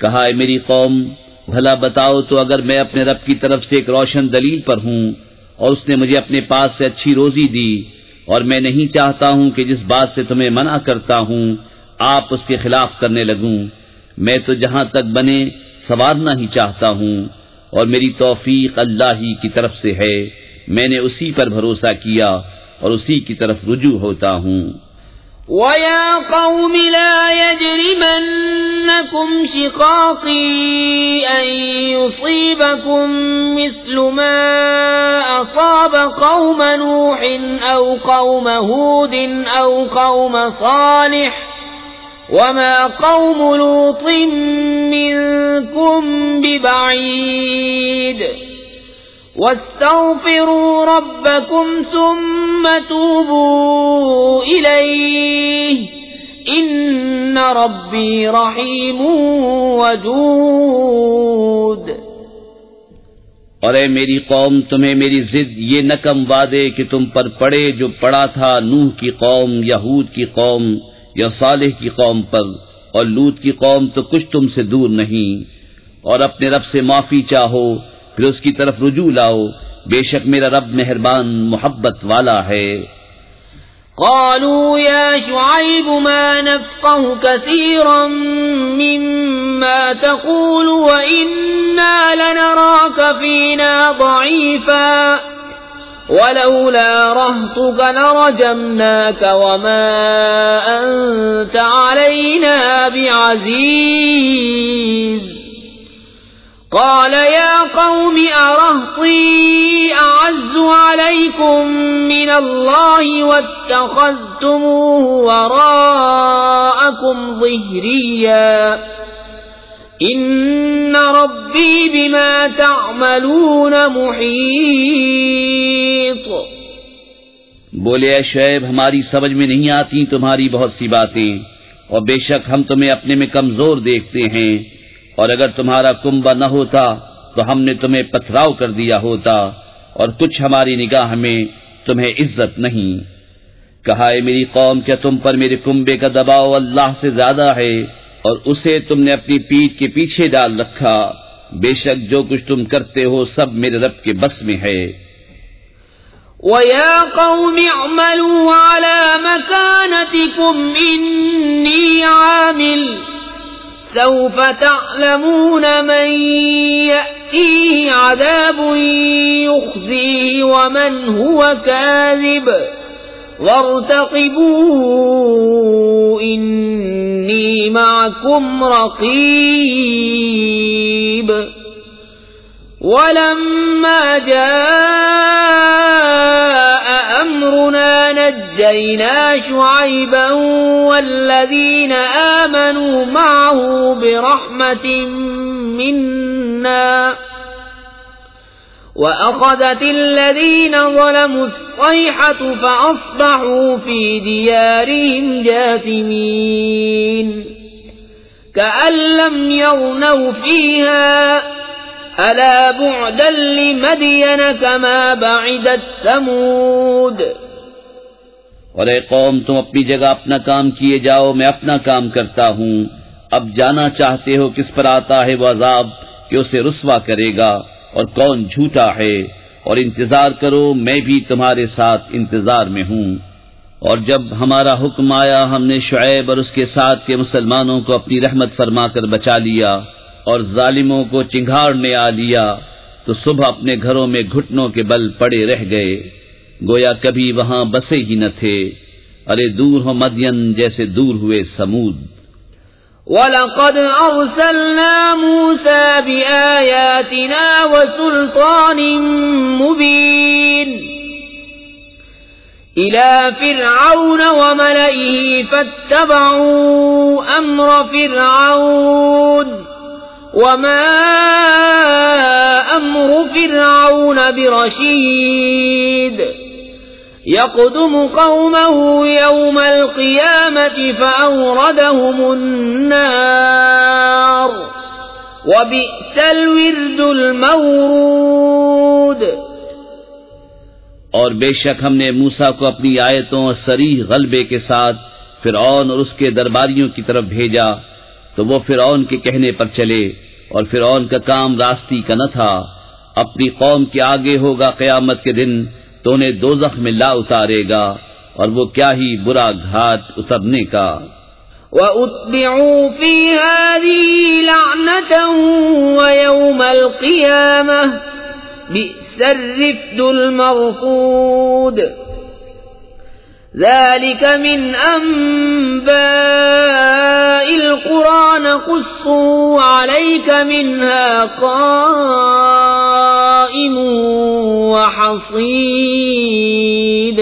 کہا اے میری قوم، بھلا بتاؤ تو اگر میں اپنے رب کی طرف سے ایک روشن دلیل پر ہوں اور اس نے مجھے اپنے پاس سے اچھی روزی دی، اور میں نہیں چاہتا ہوں کہ جس بات سے تمہیں منع کرتا ہوں آپ اس کے خلاف کرنے لگوں، میں تو جہاں تک بنے سنوارنا ہی چاہتا ہوں، اور میری توفیق اللہ ہی کی طرف سے ہے، میں نے اسی پر بھروسہ کیا اور اسی کی طرف رجوع ہوتا ہوں۔ وَيَا قَوْمِ لَا يَجْرِمَنَّكُمْ شِقَاقِي أَن يُصِيبَكُم مِّثْلُ مَا أَصَابَ قَوْمَ نُوحٍ أَوْ قَوْمَ هُودٍ أَوْ قَوْمَ صَالِحٍ وَمَا قَوْمُ لُوطٍ مِّنكُمْ بِبَعِيدٍ وَاسْتَغْفِرُوا رَبَّكُمْ ثُمَّ تُوبُوا إِلَيْهِ إِنَّ رَبِّي رَحِيمٌ وَدُودٌ۔ اور اے میری قوم، تمہیں میری ضد یہ نہ کم وعدے کہ تم پر پڑے جو پڑا تھا نوح کی قوم یا ہود کی قوم یا صالح کی قوم پر، اور لوط کی قوم تو کچھ تم سے دور نہیں۔ اور اپنے رب سے معافی چاہو، پھر اس کی طرف رجوع لاؤ، بے شک میرا رب مہربان محبت والا ہے۔ قالوا يا شعيب ما نفقه كثيرا مما تقول وإنا لنراك فينا ضعيفا ولولا رهطك لرجمناك وما أنت علينا بعزيز قال يا قوم أرهطي أعز عليكم من الله واتخذتموه وراءكم ظهريا إن ربي بما تعملون محيط۔ بولے اے شعیب، ہماری سمجھ میں نہیں آتی تمہاری بہت سی باتیں، اور بے شک ہم تمہیں اپنے میں کمزور دیکھتے ہیں، اور اگر تمہارا کنبہ نہ ہوتا تو ہم نے تمہیں پتھراؤ کر دیا ہوتا، اور کچھ ہماری نگاہ میں تمہیں عزت نہیں۔ کہا اے میری قوم، کیا تم پر میرے کنبے کا دباؤ اللہ سے زیادہ ہے، اور اسے تم نے اپنی پیٹھ کے پیچھے ڈال رکھا؟ بے شک جو کچھ تم کرتے ہو سب میرے رب کے بس میں ہے۔ وَيَا قَوْمِ اعْمَلُوا عَلَى مَكَانَتِكُمْ إِنِّي عَامِلٌ سوف تعلمون من يأتيه عذاب يخزيه ومن هو كاذب وارتقبوا إني معكم رقيب۔ ولما جاء أمرنا نجينا شعيبا والذين آمنوا معه برحمة منا وأخذت الذين ظلموا الصيحة فأصبحوا في ديارهم جاثمين كأن لم يغنوا فيها ألا بعدا لمدين كما بعدت ثمود۔ اور اے قوم، تم اپنی جگہ اپنا کام کیے جاؤ، میں اپنا کام کرتا ہوں۔ اب جانا چاہتے ہو کس پر آتا ہے وہ عذاب کہ اسے رسوا کرے گا، اور کون جھوٹا ہے، اور انتظار کرو میں بھی تمہارے ساتھ انتظار میں ہوں۔ اور جب ہمارا حکم آیا ہم نے شعیب اور اس کے ساتھ کے مسلمانوں کو اپنی رحمت فرما کر بچا لیا، اور ظالموں کو چنگھاڑنے آ لیا، تو صبح اپنے گھروں میں گھٹنوں کے بل پڑے رہ گئے، گویا کبھی وہاں بسے ہی نہ تھے۔ ارے دور ہو مدین جیسے دور ہوئے سمود۔ وَلَقَدْ أَرْسَلْنَا مُوسَى بِآيَاتِنَا وَسُلْطَانٍ مُبِينٍ إِلَى فِرْعَوْنَ وَمَلَئِهِ فَاتَّبَعُوا أَمْرَ فِرْعَوْنَ وَمَا أَمْرُ فِرْعَوْنَ بِرَشِيدٍ يَقْدُمُ قَوْمَهُ يَوْمَ الْقِيَامَةِ فَأَوْرَدَهُمُ النَّارَ وَبِئْسَ الْوِرْدُ الْمَوْرُودُ۔ اور بے شک ہم نے موسیٰ کو اپنی آیتوں اور صریح غلبے کے ساتھ فرعون اور اس کے درباریوں کی طرف بھیجا، تو وہ فرعون کے کہنے پر چلے، اور فرعون کا کام راستی کا نہ تھا۔ اپنی قوم کے آگے ہوگا قیامت کے دن تو انہیں دوزخ میں لا اتارے گا، اور وہ کیا ہی برا گھاٹ اترنے کا۔ وَأُتْبِعُوا فِي هَذِهِ لَعْنَةً وَيَوْمَ الْقِيَامَةِ بِئْسَ الرِّفْدُ الْمَرْفُودُ۔ ذَلِكَ مِنْ أَنْبَاءِ الْقُرَى نَقُصُّهُ عَلَيْكَ مِنْهَا قَائِمٌ وَحَصِيدٌ۔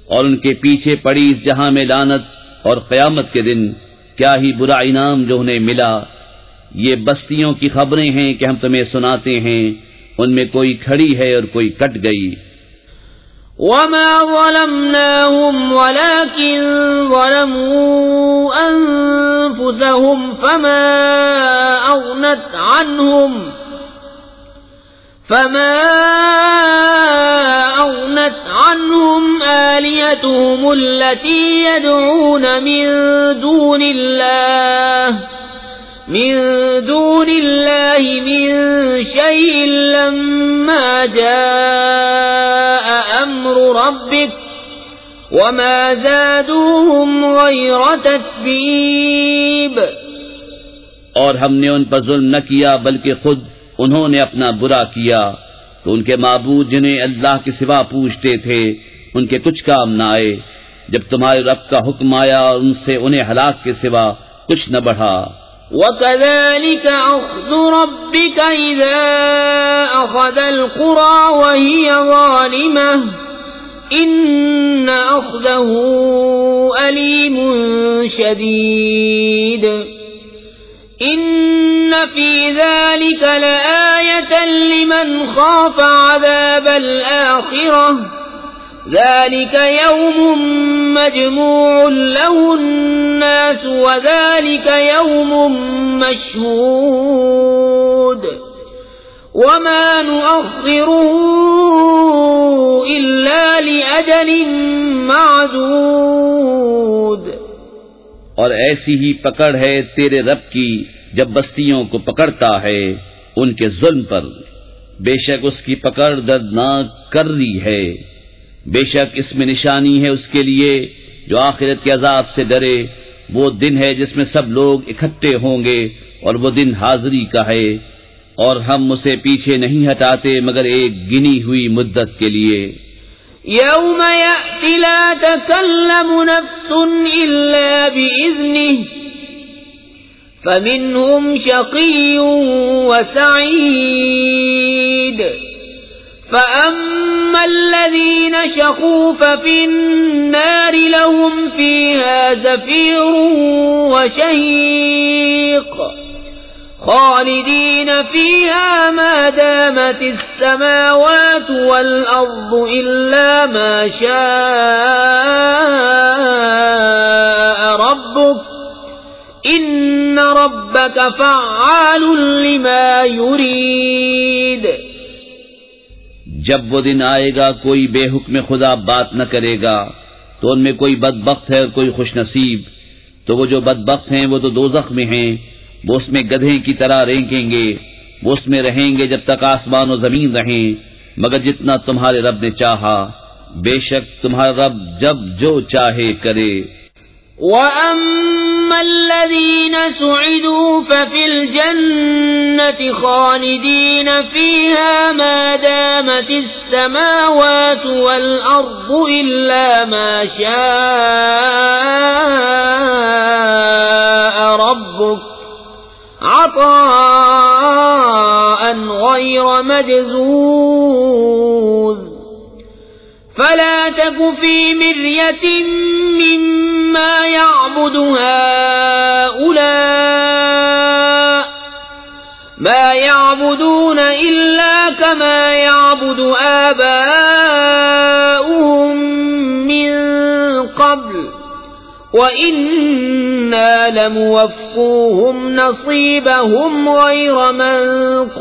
اور ان کے پیچھے پڑی اس جہاں میں لعنت اور قیامت کے دن کیا ہی برا انعام جو انہیں ملا۔ یہ بستیوں کی خبریں ہیں کہ ہم تمہیں سناتے ہیں، ان میں کوئی کھڑی ہے اور کوئی کٹ گئی۔ وَمَا ظَلَمْنَاهُمْ وَلَكِنْ ظَلَمُوا أَنفُسَهُمْ، فَمَا أَغْنَتْ عَنْهُمْ آلِهَتُهُمْ وَمَا كَانُوا يَدْعُونَ مِن دُونِ اللَّهِ مِن شَيْءٍ، فما أغنت عنهم آلهتهم التي يدعون من دون الله من شيء لما جاء أمر ربك وما زادوهم غير تتبيب. اور ہم نے ان پر ظلم نہ کیا بلکہ خود انہوں نے اپنا برا کیا، تو ان کے معبود جنہیں اللہ کے سوا پوجتے تھے ان کے کچھ کام نہ آئے جب تمہارے رب کا حکم آیا اور ان سے انہیں ہلاک کے سوا کچھ نہ بڑھا. وَكَذَلِكَ أَخْذُ رَبِّكَ إِذَا أَخَذَ الْقُرَى وَهِيَ ظَالِمَةٌ إِنَّ أَخْذَهُ أَلِيمٌ شَدِيدٌ. إِنَّ فِي ذَلِكَ لَآيَةً لِمَنْ خَافَ عَذَابَ الْآخِرَةِ ذَلِكَ يَوْمٌ مَجْمُوعٌ لَهُ النَّاسُ وَذَلِكَ يَوْمٌ مَشْهُودٌ وَمَا نُؤَخِّرُهُ إِلَّا لِأَجَلٍ مَّعْدُودٍ. اور ایسی ہی پکڑ ہے تیرے رب کی جب بستیوں کو پکڑتا ہے ان کے ظلم پر، بے شک اس کی پکڑ دردناک کری ہے. بے شک اس میں نشانی ہے اس کے لیے جو آخرت کے عذاب سے ڈرے. وہ دن ہے جس میں سب لوگ اکٹھے ہوں گے اور وہ دن حاضری کا ہے، اور ہم اسے پیچھے نہیں ہٹاتے مگر ایک گنی ہوئی مدت کے لیے. يوم يأتي لا تكلم نفس إلا بإذنه فمنهم شقي وسعيد. فأما الذين شقوا ففي النار لهم فيها زفير وشهيق خالدين فيها ما دامت السماوات والأرض إلا ما شاء ربك إن ربك فعال لما يريد. جب وہ دن آئے گا کوئی بے حکم خدا بات نہ کرے گا تو ان میں کوئی بدبخت ہے اور کوئی خوش نصیب. تو وہ جو بدبخت ہیں وہ تو دوزخ میں ہیں، وہ اس میں گدھے کی طرح رینگیں گے، وہ اس میں رہیں گے جب تک آسمان و زمین رہیں مگر جتنا تمہارے رب نے چاہا. بے شک تمہارا رب جب جو چاہے کرے. وَأَمَّا الَّذِينَ سُعِدُوا فَفِي الْجَنَّةِ خَالِدِينَ فِيهَا مَا دَامَتِ السَّمَاوَاتُ وَالْأَرْضُ إِلَّا مَا شَاءَ رَبُّكَ عَطَاءً غَيْرَ مَجْذُوذٍ. فَلَا تَكُ فِي مِرْيَةٍ مِّمَّا يَعْبُدُ هَٰؤُلَاءِ مَا يَعْبُدُونَ إِلَّا كَمَا يَعْبُدُ آبَاؤُهُم مِّن قَبْلُ وَإِنَّا لَمُوَفُّوهُمْ نَصِيبَهُمْ غَيْرَ مَنقُوصٍ.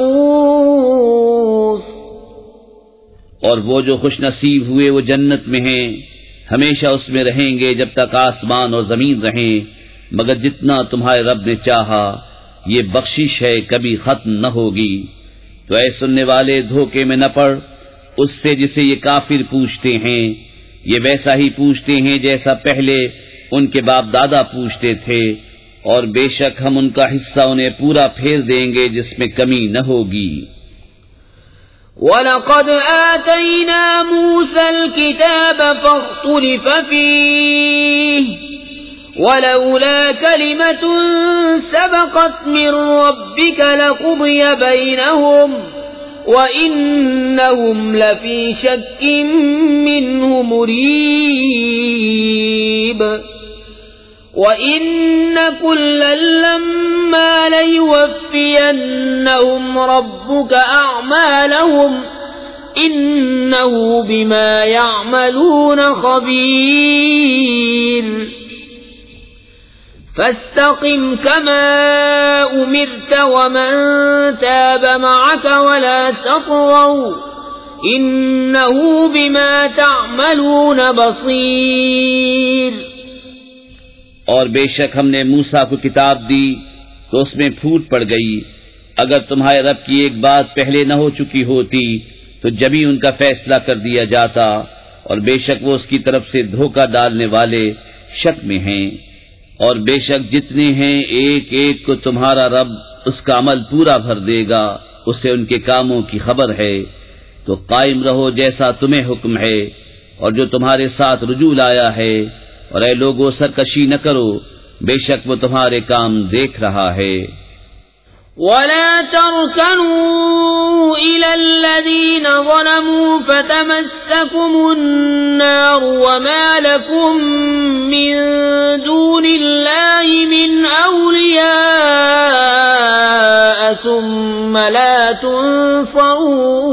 اور وہ جو خوش نصیب ہوئے وہ جنت میں ہیں، ہمیشہ اس میں رہیں گے جب تک آسمان اور زمین رہیں مگر جتنا تمہارے رب نے چاہا. یہ بخشش ہے کبھی ختم نہ ہوگی. تو اے سننے والے دھوکے میں نہ پڑ اس سے جسے یہ کافر پوچھتے ہیں. یہ ویسا ہی پوچھتے ہیں جیسا پہلے ان کے باپ دادا پوچھتے تھے، اور بے شک ہم ان کا حصہ انہیں پورا پھیر دیں گے جس میں کمی نہ ہوگی. وَلَقَدْ آتَيْنَا مُوسَى الْكِتَابَ فَاخْتُلِفَ فِيهِ وَلَوْلَا كَلِمَةٌ سَبَقَتْ مِنْ رَبِّكَ لَقُضِيَ بَيْنَهُمْ وَإِنَّهُمْ لَفِي شَكٍّ مِّنْهُ مُرِيبٍ. وَإِنَّ كُلًّا لَّمَّا لَيُوَفِّيَنَّهُمْ رَبُّكَ أَعْمَالَهُمْ إِنَّهُ بِمَا يَعْمَلُونَ خَبِيرٌ. فَاسْتَقِمْ كَمَا أمرت ومن تاب معك ولا تطغوا إنه بما تعملون بصير۔ اور بے شک ہم نے موسیٰ کو کتاب دی تو اس میں پھوٹ پڑ گئی، اگر تمہارے رب کی ایک بات پہلے نہ ہو چکی ہوتی تو جبھی ان کا فیصلہ کر دیا جاتا، اور بے شک وہ اس کی طرف سے دھوکہ ڈالنے والے شک میں ہیں۔ اور بے شک جتنے ہیں ایک ایک کو تمہارا رب اس کا عمل پورا بھر دے گا، اسے ان کے کاموں کی خبر ہے۔ تو قائم رہو جیسا تمہیں حکم ہے، اور جو تمہارے ساتھ رجوع لایا ہے، اور اے لوگو سرکشی نہ کرو، بے شک وہ تمہارے کام دیکھ رہا ہے۔ ولا تركنوا إلى الذين ظلموا فتمسكم النار وما لكم من دون الله من أولياء ثم لا تنصرون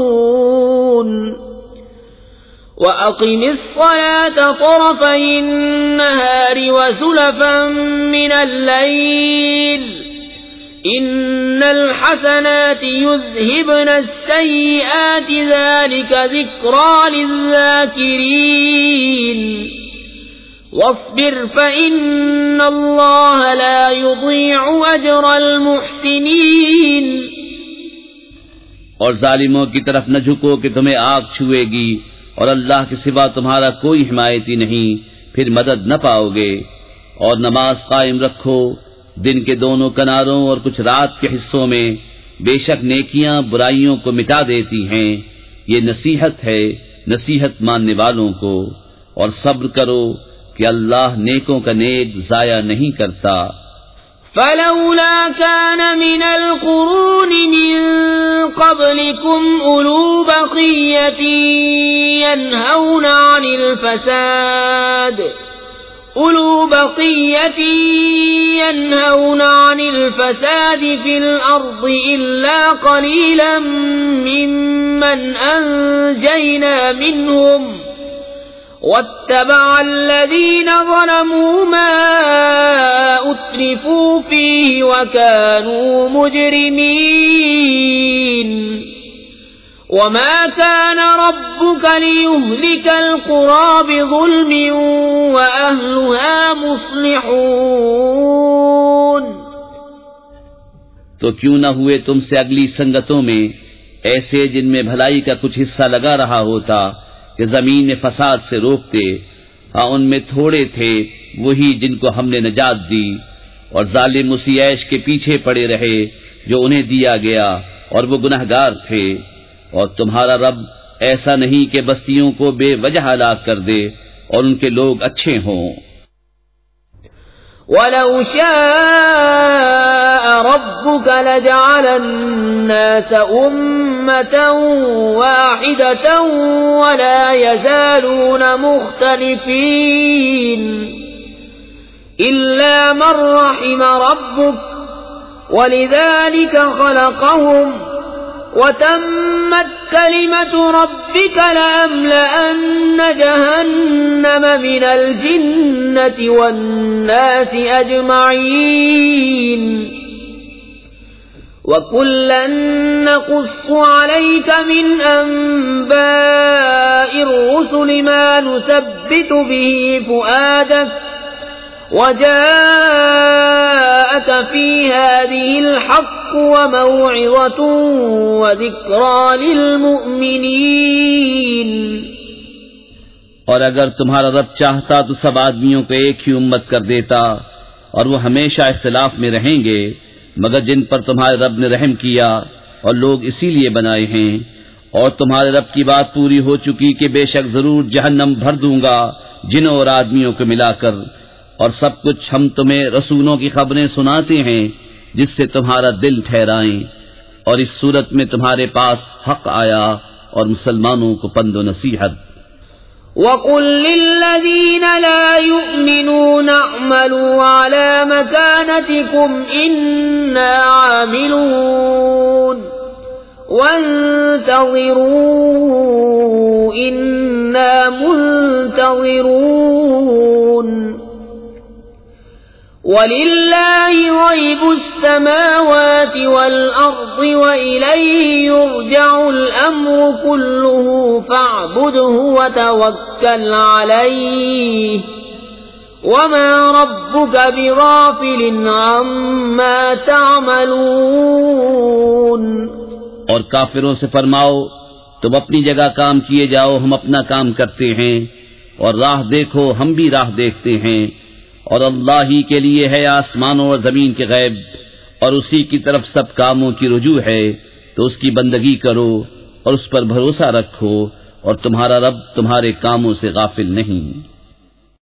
وأقم الصلاة طرفي النهار وزلفا من الليل إن الحسنات يذهبن السيئات ذلك ذكرى للذاكرين واصبر فإن الله لا يضيع أجر المحسنين۔ اور ظالموں کی طرف نہ جھکو کہ تمہیں آگ چھوئے گی، اور اللہ کے سوا تمہارا کوئی حمایتی نہیں، پھر مدد نہ پاؤ گے۔ اور نماز قائم رکھو دن کے دونوں کناروں اور کچھ رات کے حصوں میں، بے شک نیکیاں برائیوں کو مٹا دیتی ہیں، یہ نصیحت ہے نصیحت ماننے والوں کو۔ اور صبر کرو کہ اللہ نیکوں کا نیک ضائع نہیں کرتا۔ فلولا كان من القرون من قبلكم أولو بقية ينهون عن الفساد في الأرض إلا قليلا ممن أنجينا منهم واتبع الذين ظلموا ما أترفوا فيه وكانوا مجرمين وما كان ربك ليهلك القرى بظلم وأهلها مصلحون۔ تو کیوں نہ ہوئے تم سے اگلی سنگتوں میں ایسے جن میں بھلائی کا کچھ حصہ لگا رہا ہوتا کہ زمین میں فساد سے روکتے، ہاں ان میں تھوڑے تھے وہی جن کو ہم نے نجات دی، اور ظالم اسی عیش کے پیچھے پڑے رہے جو انہیں دیا گیا، اور وہ گنہگار تھے۔ اور تمہارا رب ایسا نہیں کہ بستیوں کو بے وجہ ہلاک کر دے اور ان کے لوگ اچھے ہوں۔ وَلَوْ شَاءَ رَبُّكَ لَجَعَلَ النَّاسَ أُمَّةً وَاحِدَةً وَلَا يَزَالُونَ مُخْتَلِفِينَ إِلَّا مَن رَّحِمَ رَبُّكَ وَلِذَلِكَ خَلَقَهُمْ وَتَمَّتْ كَلِمَةُ رَبِّكَ لَأَمْلَأَنَّ جَهَنَّمَ مِنَ الْجِنَّةِ وَالنَّاسِ أَجْمَعِينَ وَكُلًّا نَّقُصُّ عَلَيْكَ مِنْ أَنبَاءِ الرُّسُلِ مَا نُثَبِّتُ بِهِ فُؤَادَكَ وَجَاءَكَ فِي هَٰذِهِ الْحَقُّ وَمَوْعِظَةٌ وَذِكْرَىٰ لِلْمُؤْمِنِينَ۔ اور اگر تمہارا رب چاہتا تو سب آدمیوں کو ایک ہی امت کر دیتا، اور وہ ہمیشہ اختلاف میں رہیں گے، مگر جن پر تمہارے رب نے رحم کیا اور لوگ اسی لیے بنائے ہیں، اور تمہارے رب کی بات پوری ہو چکی کہ بے شک ضرور جہنم بھر دوں گا جنوں اور آدمیوں کو ملا کر، اور سب کچھ ہم تمہیں رسولوں کی خبریں سناتے ہیں جس سے تمہارا دل ٹھہرائیں، اور اس صورت میں تمہارے پاس حق آیا اور مسلمانوں کو پند و نصیحت۔ وَقُل لِّلَّذِينَ لَا يُؤْمِنُونَ اعْمَلُوا عَلَىٰ مَكَانَتِكُمْ إِنَّا عَامِلُونَ وَانتَظِرُوا إِنَّا مُنتَظِرُونَ وَلِلَّهِ غَيْبُ السَّمَاوَاتِ وَالْأَرْضِ وَإِلَيْهِ يُرْجَعُ الْأَمْرُ كُلُّهُ فَاعْبُدْهُ وَتَوَكَّلْ عَلَيْهِ وَمَا رَبُّكَ بِغَافِلٍ عَمَّا تَعْمَلُونَ۔ اور کافروں سے فرماؤ تم اپنی جگہ کام کیے جاؤ، ہم اپنا کام کرتے ہیں، اور راہ دیکھو ہم بھی راہ دیکھتے ہیں، اور اللہ ہی کے لیے ہے آسمانوں اور زمین کے غیب، اور اسی کی طرف سب کاموں کی رجوع ہے، تو اس کی بندگی کرو اور اس پر بھروسہ رکھو، اور تمہارا رب تمہارے کاموں سے غافل نہیں۔